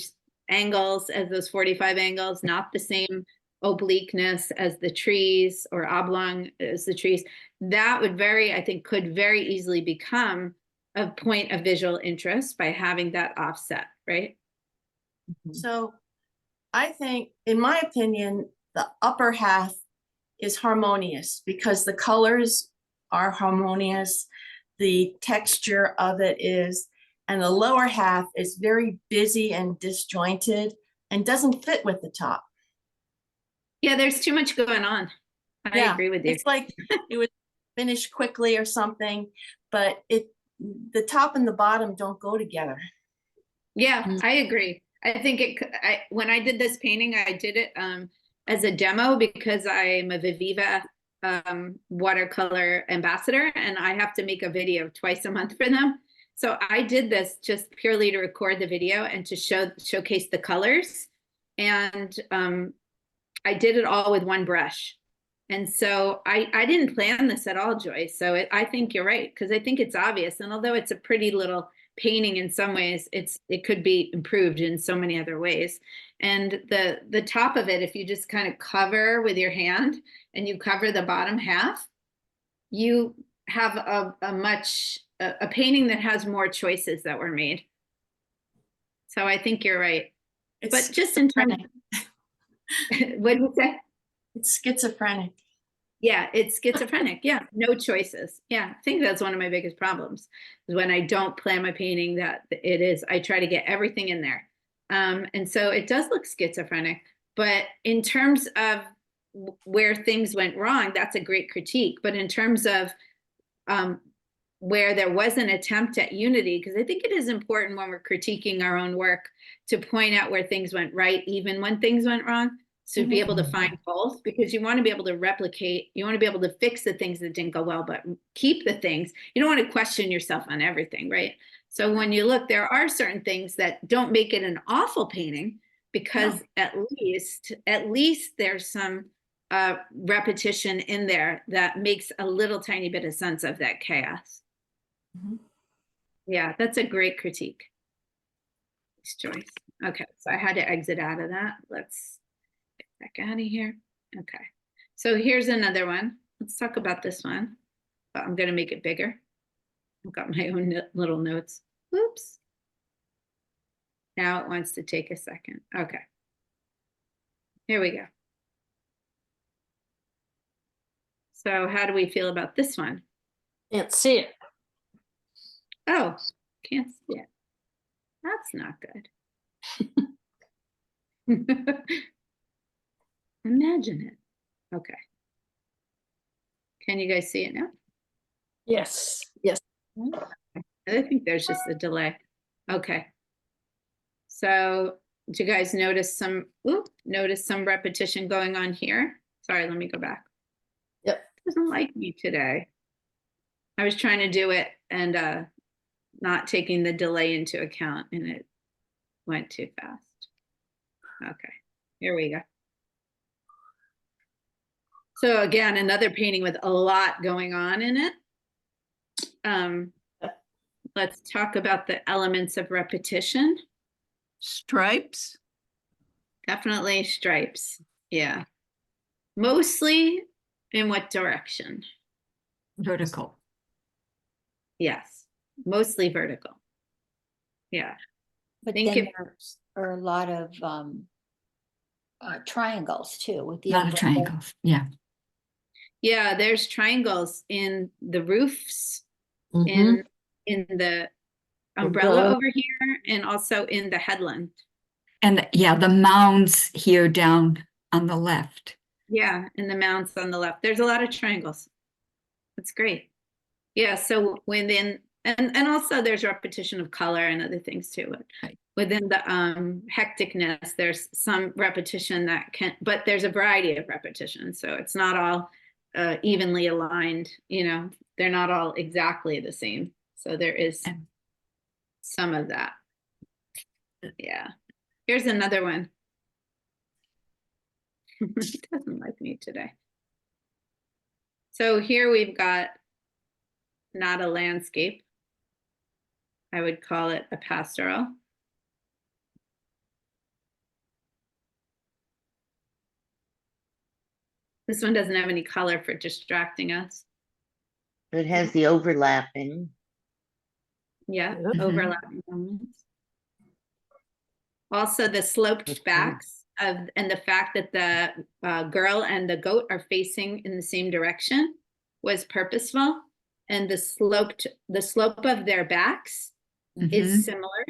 angles as those 45 angles, not the same obliqueness as the trees or oblong as the trees, that would could very easily become a point of visual interest by having that offset, right? So I think, in my opinion, the upper half is harmonious because the colors are harmonious, the texture of it is, and the lower half is very busy and disjointed and doesn't fit with the top. Yeah, there's too much going on. I agree with you. It's like it was finished quickly or something, but the top and the bottom don't go together. Yeah, I agree. I think when I did this painting, I did it as a demo because I'm a Viviva watercolor ambassador and I have to make a video twice a month for them. So I did this just purely to record the video and to showcase the colors. And I did it all with one brush. And so I didn't plan this at all, Joyce. So I think you're right, because I think it's obvious. And although it's a pretty little painting in some ways, it could be improved in so many other ways. And the top of it, if you just kind of cover with your hand and you cover the bottom half, you have a painting that has more choices that were made. So I think you're right. But just in terms what did you say? It's schizophrenic. Yeah, it's schizophrenic. Yeah, no choices. Yeah, I think that's one of my biggest problems is when I don't plan my painting I try to get everything in there. And so it does look schizophrenic, but in terms of where things went wrong, that's a great critique. But in terms of where there was an attempt at unity, because I think it is important when we're critiquing our own work to point out where things went right, even when things went wrong. So be able to find both, because you want to be able to replicate, you want to be able to fix the things that didn't go well, but keep the things. You don't want to question yourself on everything, right? So when you look, there are certain things that don't make it an awful painting, because at least there's some repetition in there that makes a little tiny bit of sense of that chaos. Yeah, that's a great critique. Nice choice. Okay, so I had to exit out of that. Let's get back out of here. Okay, so here's another one. Let's talk about this one. But I'm gonna make it bigger. I've got my own little notes. Oops. Now it wants to take a second. Okay. Here we go. So how do we feel about this one? Can't see it. Oh, can't see it. That's not good. Imagine it. Okay. Can you guys see it now? Yes, yes. I think there's just a delay. Okay. So do you guys notice some repetition going on here? Sorry, let me go back. Yep. Doesn't like me today. I was trying to do it and not taking the delay into account and it went too fast. Okay, here we go. So again, another painting with a lot going on in it. Let's talk about the elements of repetition. Stripes? Definitely stripes. Yeah. Mostly in what direction? Vertical. Yes. Mostly vertical. Yeah. But Think then if- there are a lot of triangles too with the A lot of umbrella. triangles. Yeah. Yeah, there's triangles in the roofs, Mhm. in the umbrella Umbrella. over here, and also in the headland. And yeah, the mounds here down on the left. Yeah, in the mounds on the left. There's a lot of triangles. That's great. Yeah, so within and also there's repetition of color and other things too. Right. Within the hecticness, there's some repetition that can, but there's a variety of repetition. So it's not all evenly aligned, you know, they're not all exactly the same. So there is And- some of that. Yeah. Here's another one. It doesn't like me today. So here we've got not a landscape. I would call it a pastoral. This one doesn't have any color for distracting us. It has the overlapping. Yeah, Mhm. overlapping elements. Also the sloped backs of, and the fact that the girl and the goat are facing in the same direction was purposeful. And the slope of their backs Mhm. is similar.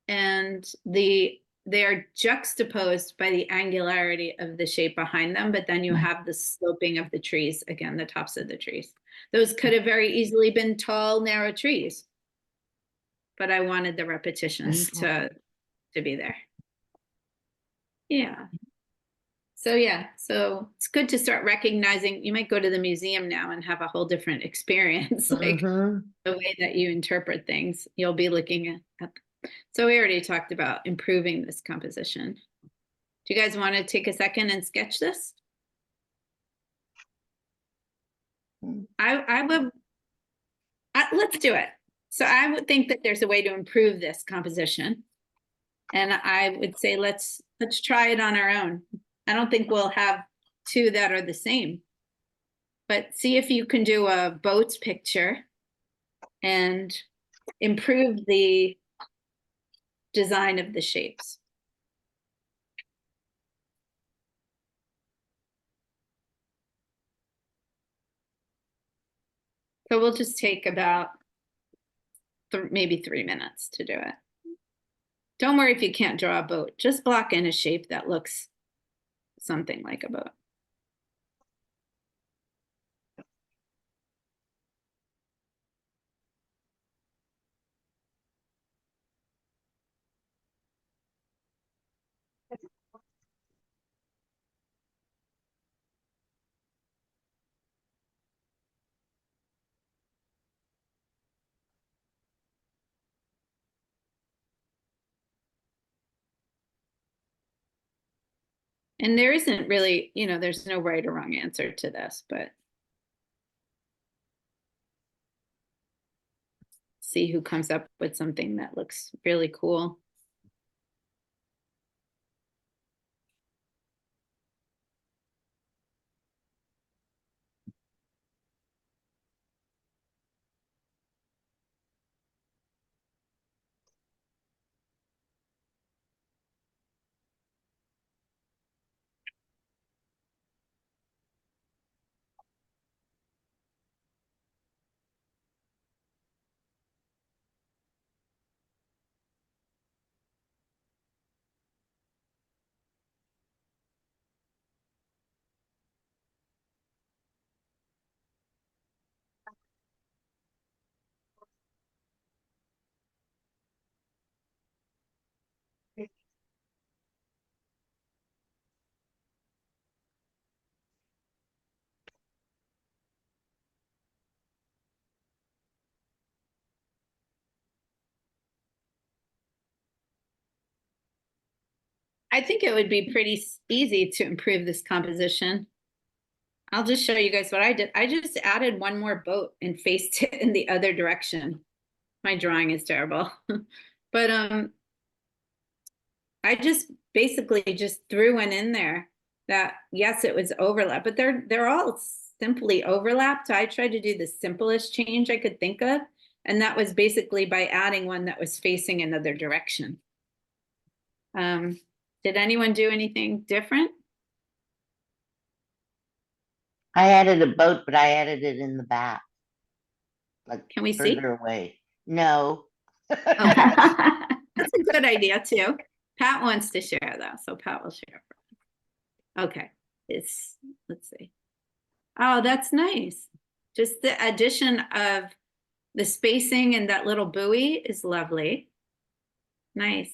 And they are juxtaposed by the angularity of the shape behind them, but then you Right. have the sloping of the trees, again, the tops of the trees. Those could have very easily been tall, narrow trees. But I wanted the repetition The slope. to be there. Yeah. So yeah, so it's good to start recognizing, you might go to the museum now and have a whole different experience, like Mhm. the way that you interpret things. You'll be looking at. So we already talked about improving this composition. Do you guys want to take a second and sketch this? I would, let's do it. So I would think that there's a way to improve this composition. And I would say, let's try it on our own. I don't think we'll have two that are the same. But see if you can do a boat picture and improve the design of the shapes. So we'll just take about maybe 3 minutes to do it. Don't worry if you can't draw a boat, just block in a shape that looks something like a boat. And there isn't really, you know, there's no right or wrong answer to this, but see who comes up with something that looks really cool. I think it would be pretty easy to improve this composition. I'll just show you guys what I did. I just added one more boat and faced it in the other direction. My drawing is terrible. But I just basically just threw one in there that, yes, it was overlap, but they're all simply overlapped. So I tried to do the simplest change I could think of. And that was basically by adding one that was facing another direction. Did anyone do anything different? I added a boat, but I added it in the back. Like Can we see? further away. No. Okay. That's a good idea too. Pat wants to share though, so Pat will share. Okay, let's see. Oh, that's nice. Just the addition of the spacing and that little buoy is lovely. Nice.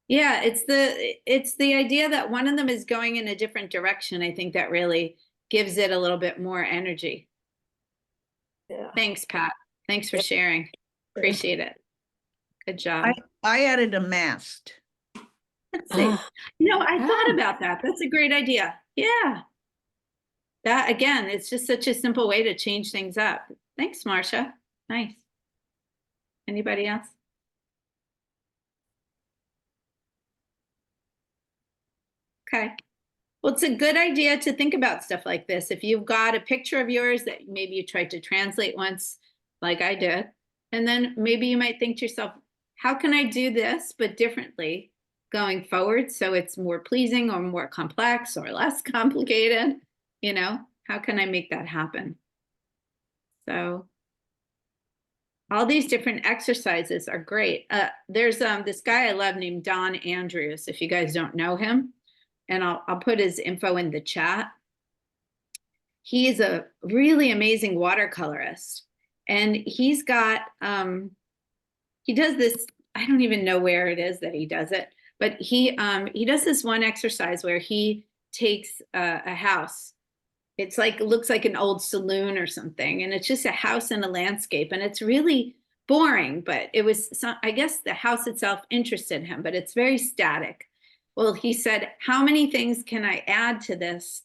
Yeah, it's the idea that one of them is going in a different direction. I think that really gives it a little bit more energy. Yeah. Thanks, Pat. Thanks for sharing. Appreciate it. Good job. I added a mast. Let's see. I thought about that. That's a great idea. Yeah. That again, it's just such a simple way to change things up. Thanks, Marcia. Nice. Anybody else? Okay. Well, it's a good idea to think about stuff like this. If you've got a picture of yours that maybe you tried to translate once, like I did, and then maybe you might think to yourself, how can I do this, but differently going forward so it's more pleasing or more complex or less complicated? How can I make that happen? So all these different exercises are great. There's this guy I love named Don Andrews, if you guys don't know him. And I'll put his info in the chat. He is a really amazing watercolorist. And he's got, he does this, I don't even know where it is that he does it, but he does this one exercise where he takes a house. It's like, it looks like an old saloon or something. And it's just a house in a landscape. And it's really boring, but it was, I guess the house itself interested him, but it's very static. Well, he said, how many things can I add to this?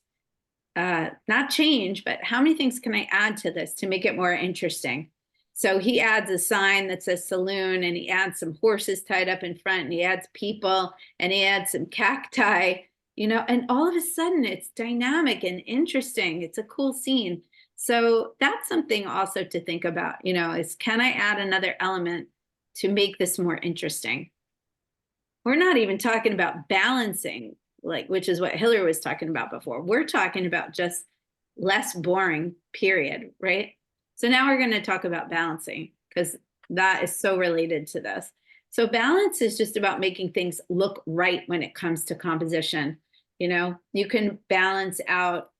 Not change, but how many things can I add to this to make it more interesting? So he adds a sign that says saloon, and he adds some horses tied up in front, and he adds people, and he adds some cacti, and all of a sudden it's dynamic and interesting. It's a cool scene. So that's something also to think about, is can I add another element to make this more interesting? We're not even talking about balancing, which is what Hillary was talking about before. We're talking about just less boring, period, right? So now we're going to talk about balancing because that is so related to this. So balance is just about making things look right when it comes to composition. You can balance out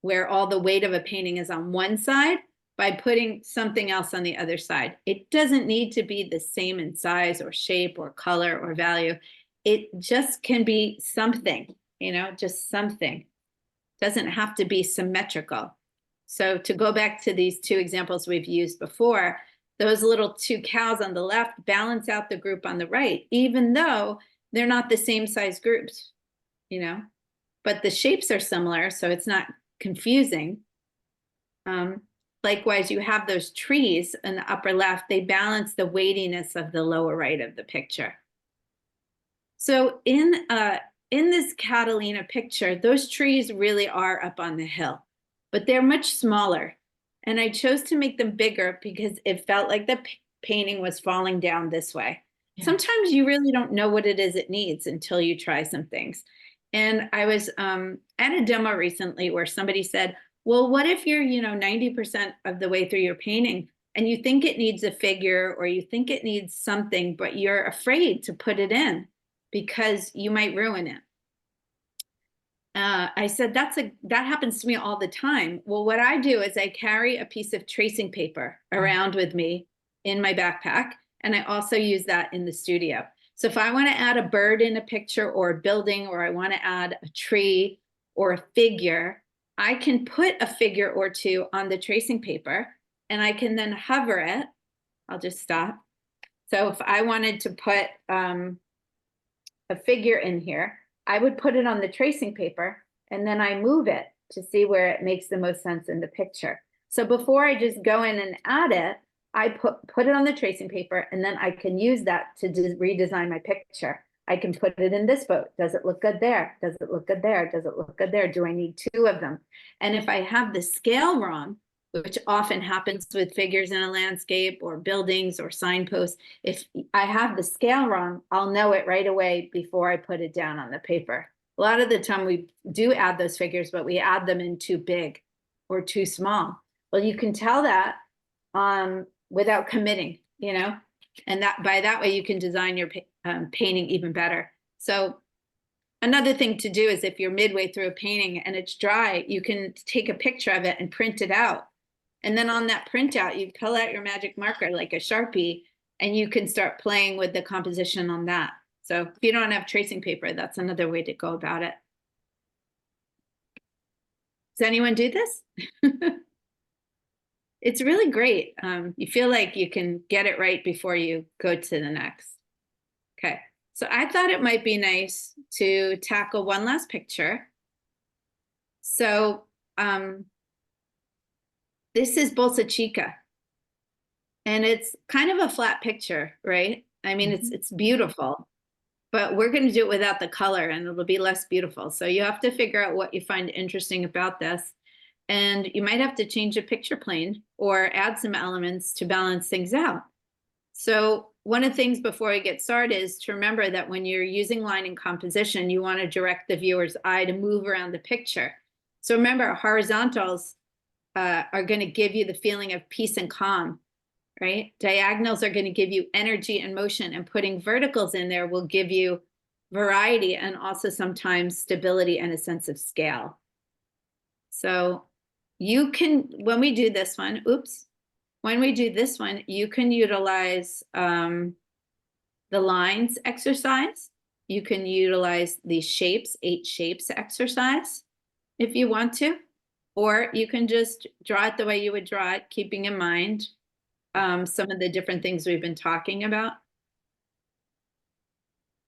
where all the weight of a painting is on one side by putting something else on the other side. It doesn't need to be the same in size or shape or color or value. It just can be something, just something. Doesn't have to be symmetrical. So to go back to these two examples we've used before, those little two cows on the left balance out the group on the right, even though they're not the same size groups, but the shapes are similar, so it's not confusing. likewise, you have those trees in the upper left, they balance the weightiness of the lower right of the picture. So in this Catalina picture, those trees really are up on the hill, but they're much smaller. And I chose to make them bigger because it felt like the painting was falling down this way. Yeah. Sometimes you really don't know what it is it needs until you try some things. And I was at a demo recently where somebody said, well, what if you're, 90% of the way through your painting and you think it needs a figure or you think it needs something, but you're afraid to put it in because you might ruin it. I said, that happens to me all the time. Well, what I do is I carry a piece of tracing paper around with me in my backpack. And I also use that in the studio. So if I want to add a bird in a picture or a building, or I want to add a tree or a figure, I can put a figure or two on the tracing paper and I can then hover it. I'll just stop. So if I wanted to put a figure in here, I would put it on the tracing paper and then I move it to see where it makes the most sense in the picture. So before I just go in and add it, I put it on the tracing paper and then I can use that to redesign my picture. I can put it in this boat. Does it look good there? Does it look good there? Does it look good there? Do I need two of them? And if I have the scale wrong, which often happens with figures in a landscape or buildings or signposts, if I have the scale wrong, I'll know it right away before I put it down on the paper. A lot of the time we do add those figures, but we add them in too big or too small. Well, you can tell that without committing, and that by that way you can design your painting even better. So another thing to do is if you're midway through a painting and it's dry, you can take a picture of it and print it out. And then on that printout, you pull out your magic marker like a Sharpie, and you can start playing with the composition on that. So if you don't have tracing paper, that's another way to go about it. Does anyone do this? It's really great. You feel like you can get it right before you go to the next. Okay, so I thought it might be nice to tackle one last picture. So this is Bolsa Chica. And it's kind of a flat picture, right? I mean, it's beautiful, but we're going to do it without the color and it'll be less beautiful. So you have to figure out what you find interesting about this. And you might have to change the picture plane or add some elements to balance things out. So one of the things before we get started is to remember that when you're using line and composition, you want to direct the viewer's eye to move around the picture. So remember, horizontals are going to give you the feeling of peace and calm, right? Diagonals are going to give you energy and motion, and putting verticals in there will give you variety and also sometimes stability and a sense of scale. So you can, when we do this one, you can utilize the lines exercise. You can utilize the shapes, 8 shapes exercise if you want to, or you can just draw it the way you would draw it, keeping in mind some of the different things we've been talking about.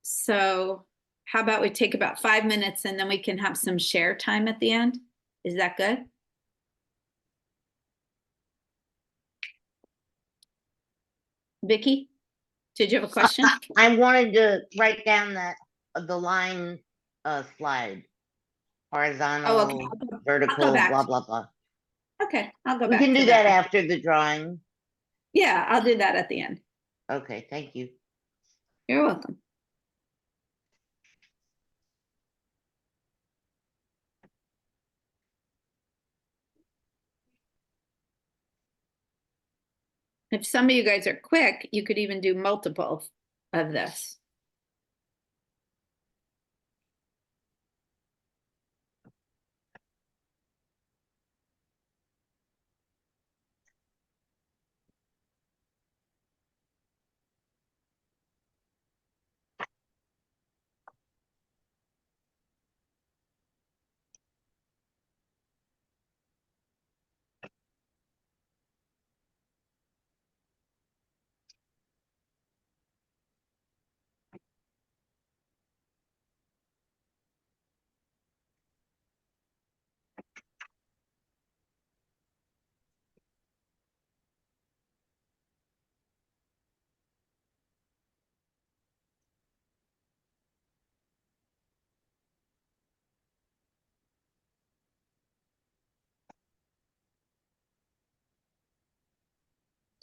So how about we take about 5 minutes and then we can have some share time at the end? Is that good? Vicky, did you have a question? I wanted to write down the line slide. Horizontal, Oh, okay. vertical, back. blah, blah, blah. Okay, I'll go We back. can to do that after the drawing. Yeah, I'll do that at the end. Okay, thank you. You're welcome. If some of you guys are quick, you could even do multiple of this.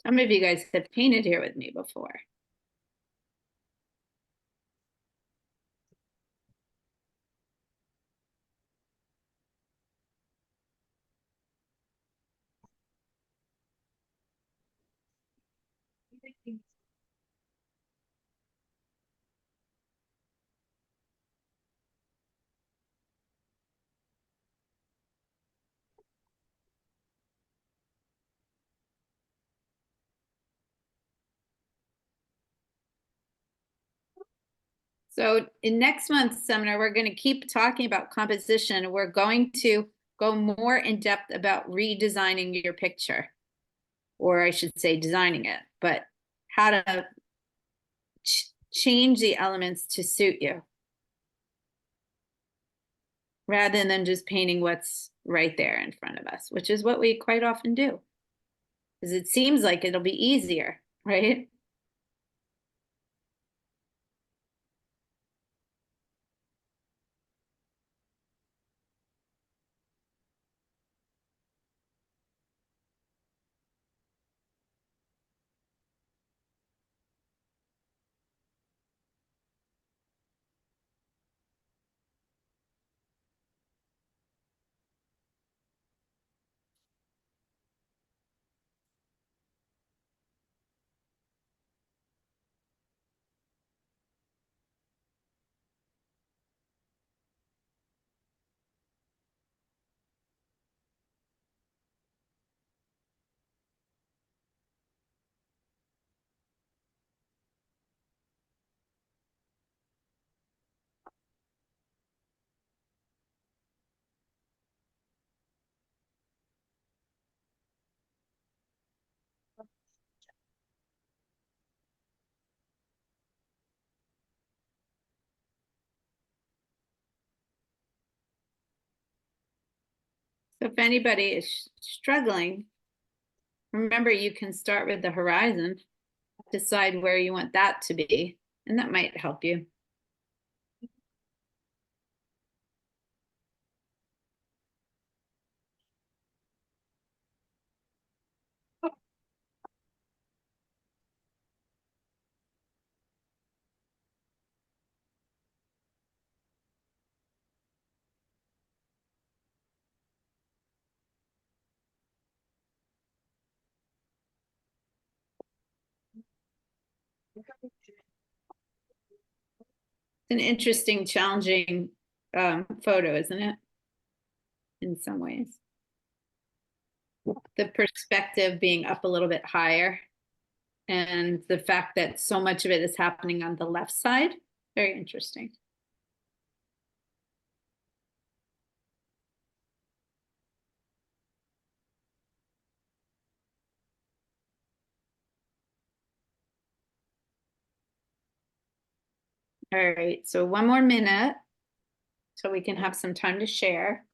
Some of you guys have painted here with me before. So in next month's seminar, we're going to keep talking about composition. We're going to go more in depth about redesigning your picture, or I should say designing it, but how to change the elements to suit you rather than just painting what's right there in front of us, which is what we quite often do. Because it seems like it'll be easier, right? So if anybody is struggling, remember you can start with the horizon, decide where you want that to be, and that might help you. It's an interesting, challenging photo, isn't it? In some ways. The perspective being up a little bit higher and the fact that so much of it is happening on the left side, very interesting. All right, so one more minute so we can have some time to share.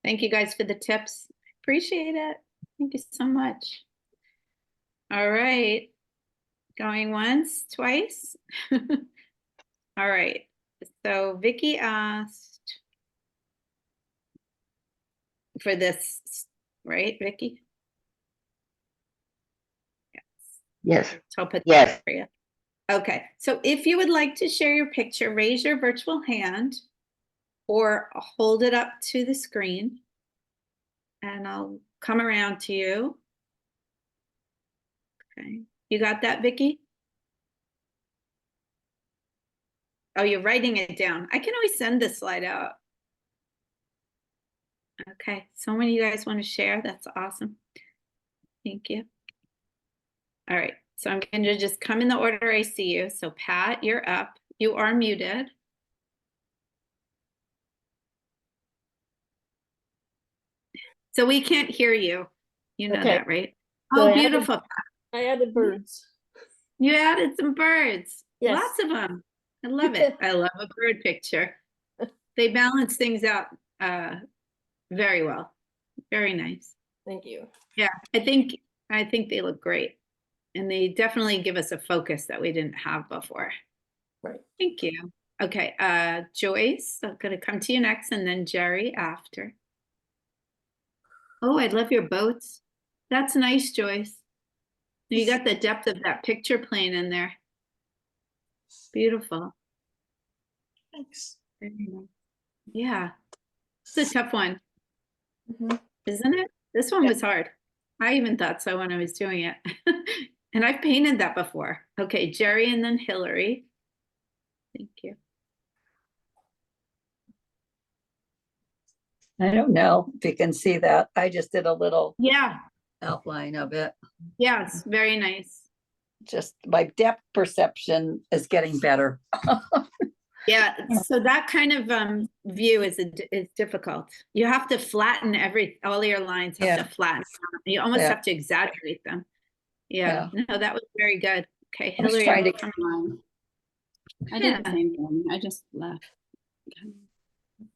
Thank you guys for the tips. Appreciate it. Thank you so much. All right, going once, twice. All right, so Vicky asked for this, right, Vicky? Yes. So I'll put Yes. that for you. Okay, so if you would like to share your picture, raise your virtual hand or hold it up to the screen and I'll come around to you. Okay, you got that, Vicky? Oh, you're writing it down. I can always send this slide out. Okay, so many of you guys want to share. That's awesome. Thank you. All right, so I'm going to just come in the order I see you. So Pat, you're up. You are muted. So we can't hear you. You know Okay. that, right? So Oh, I added- beautiful. I added birds. You added some birds. Yes. Lots of them. I love it. I love a bird picture. They balance things out very well. Very nice. Thank you. Yeah, I think they look great. And they definitely give us a focus that we didn't have before. Right. Thank you. Okay, Joyce, I'm gonna come to you next and then Jerry after. Oh, I love your boats. That's nice, Joyce. You got the depth of that picture plane in there. Beautiful. Thanks. Very nice. Yeah, it's a tough one, Mhm. isn't it? This one Yeah. was hard. I even thought so when I was doing it. And I've painted that before. Okay, Jerry and then Hillary. Thank you. I don't know if you can see that. I just did a little Yeah, outline of it. yes, very nice. Just my depth perception is getting better. Yeah, so that kind of view is difficult. You have to flatten all your lines have Yeah. to flatten. You almost Yeah. have to exaggerate them. Yeah, no, that was very good. Okay, I was Hillary. trying to- come on. I did the Yeah. same thing. I just left.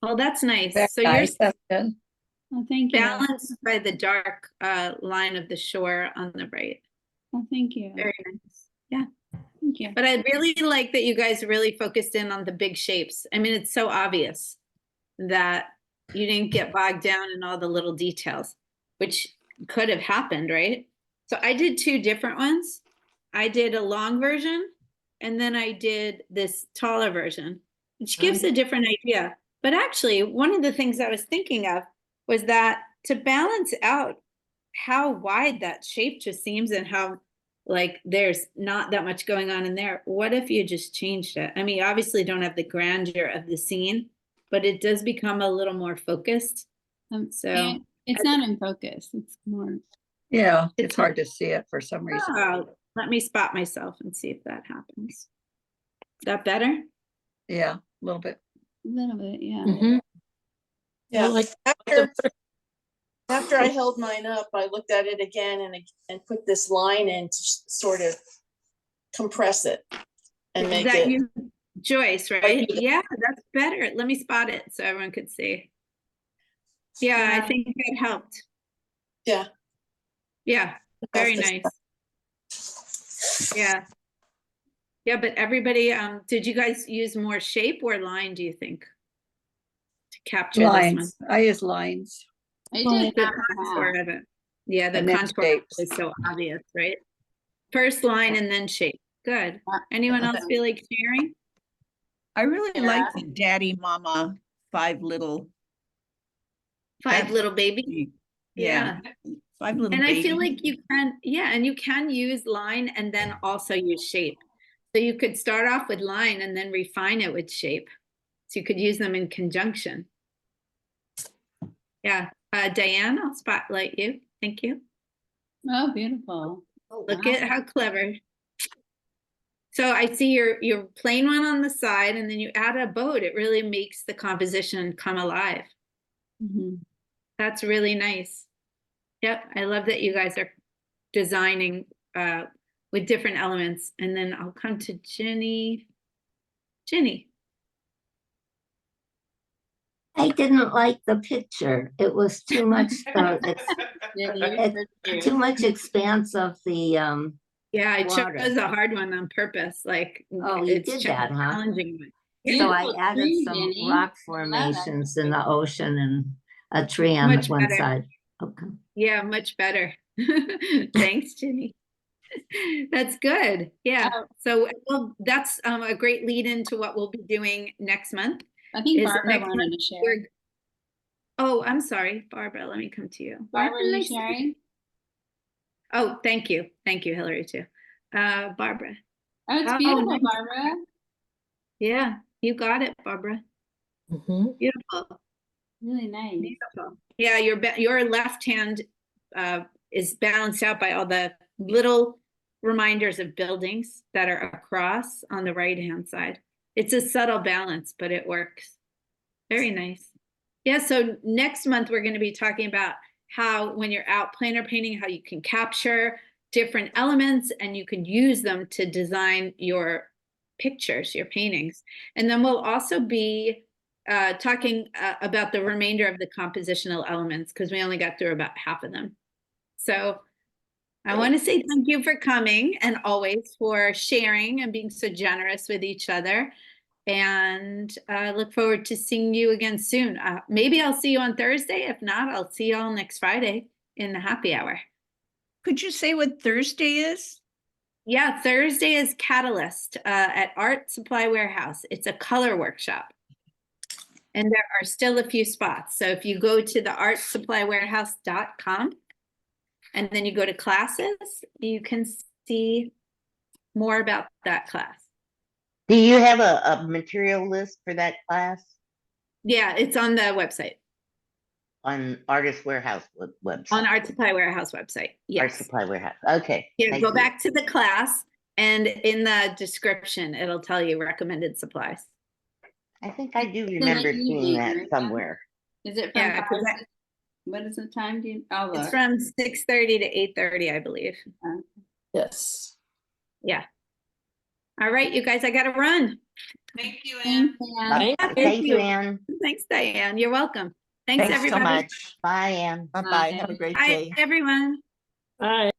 Well, that's nice. Very So nice, you're that's good. Oh, thank you. balanced by the dark line of the shore on the right. Oh, thank you. Very nice. Yeah. Thank you. But I really like that you guys really focused in on the big shapes. I mean, it's so obvious that you didn't get bogged down in all the little details, which could have happened, right? So I did two different ones. I did a long version and then I did this taller version, which gives a different idea. But actually, one of the things I was thinking of was that to balance out how wide that shape just seems and how like there's not that much going on in there. What if you just changed it? I mean, obviously don't have the grandeur of the scene, but it does become a little more focused. So Yeah, it's not in focus. It's more. Yeah, it's hard to see it for some reason. let me spot myself and see if that happens. Is that better? Yeah, a little bit. A little bit, yeah. Yeah, Well, like, after I held mine up, I looked at it again and put this line in to sort of compress it and Is make that it. you, Joyce, right? you. Yeah, that's better. Let me spot it so everyone could see. Yeah, I think it helped. Yeah. Yeah, very That's nice. Yeah. Yeah, but everybody, did you guys use more shape or line, do you think? To capture this one? Lines, I use lines. I Well, did the half and contour half. of it. Yeah, the And then contour shapes. is so obvious, right? First line and then shape. Good. Anyone else feel like sharing? I really like Yeah. the daddy, mama, five little. Five That's little babies? neat. Yeah. Five little And I feel babies. like you can, yeah, and you can use line and then also use shape. So you could start off with line and then refine it with shape. So you could use them in conjunction. Yeah, Diane, I'll spotlight you. Thank you. Oh, beautiful. Look at how clever. So I see your plain one on the side and then you add a boat. It really makes the composition come alive. Mhm. That's really nice. Yep, I love that you guys are designing with different elements. And then I'll come to Jenny. Jenny. I didn't like the picture. It was too much, too much expanse of the, Yeah, I water. chose a hard one on purpose. Like, Oh, you it's did that, huh? challenging. So I Beautiful added tree, some Jenny. rock I love it. formations in the ocean and a tree on Much one better. side. Okay. Yeah, much better. Thanks, Jenny. That's good. Yeah. Oh. So well, that's a great lead into what we'll be doing next month. I think Is Barbara next wanted month to share. Oh, I'm sorry, Barbara. Let me come to you. Why Barbara, are didn't I you see- sharing? Oh, thank you. Thank you, Hillary, too. Barbara. Oh, it's Oh, beautiful, nice. Barbara. Yeah, you got it, Barbara. Beautiful. Really nice. Beautiful. Yeah, your left hand is balanced out by all the little reminders of buildings that are across on the right hand side. It's a subtle balance, but it works. Very nice. Yeah, so next month we're going to be talking about how when you're out planner painting, how you can capture different elements and you can use them to design your pictures, your paintings. And then we'll also be talking about the remainder of the compositional elements because we only got through about half of them. So I want to say thank you for coming and always for sharing and being so generous with each other. And I look forward to seeing you again soon. Maybe I'll see you on Thursday. If not, I'll see you all next Friday in the happy hour. Could you say what Thursday is? Yeah, Thursday is Catalyst at Art Supply Warehouse. It's a color workshop. And there are still a few spots. So if you go to the artsupplywarehouse.com and then you go to classes, you can see more about that class. Do you have a material list for that class Yeah, it's on the website, on Artist Warehouse website? on Art Supply Warehouse website. Art Yes. Supply Warehouse. Okay. Yeah, thank go you. back to the class and in the description, it'll tell you recommended supplies. I think I do the remember seeing evening, that right? somewhere. Is it from Yeah, 'cause 5 to- what is the time? Do you, oh, It's look. from 6:30 to 8:30, I believe. Yes. Yeah. All right, you guys, I gotta run. Thank you, Thanks, Ann. Yeah, Thank you, Ann. Thanks, Diane. You're welcome. Thanks, Thanks so everybody. much. Bye, Ann. Bye-bye. Have a great Bye, day. everyone. Bye.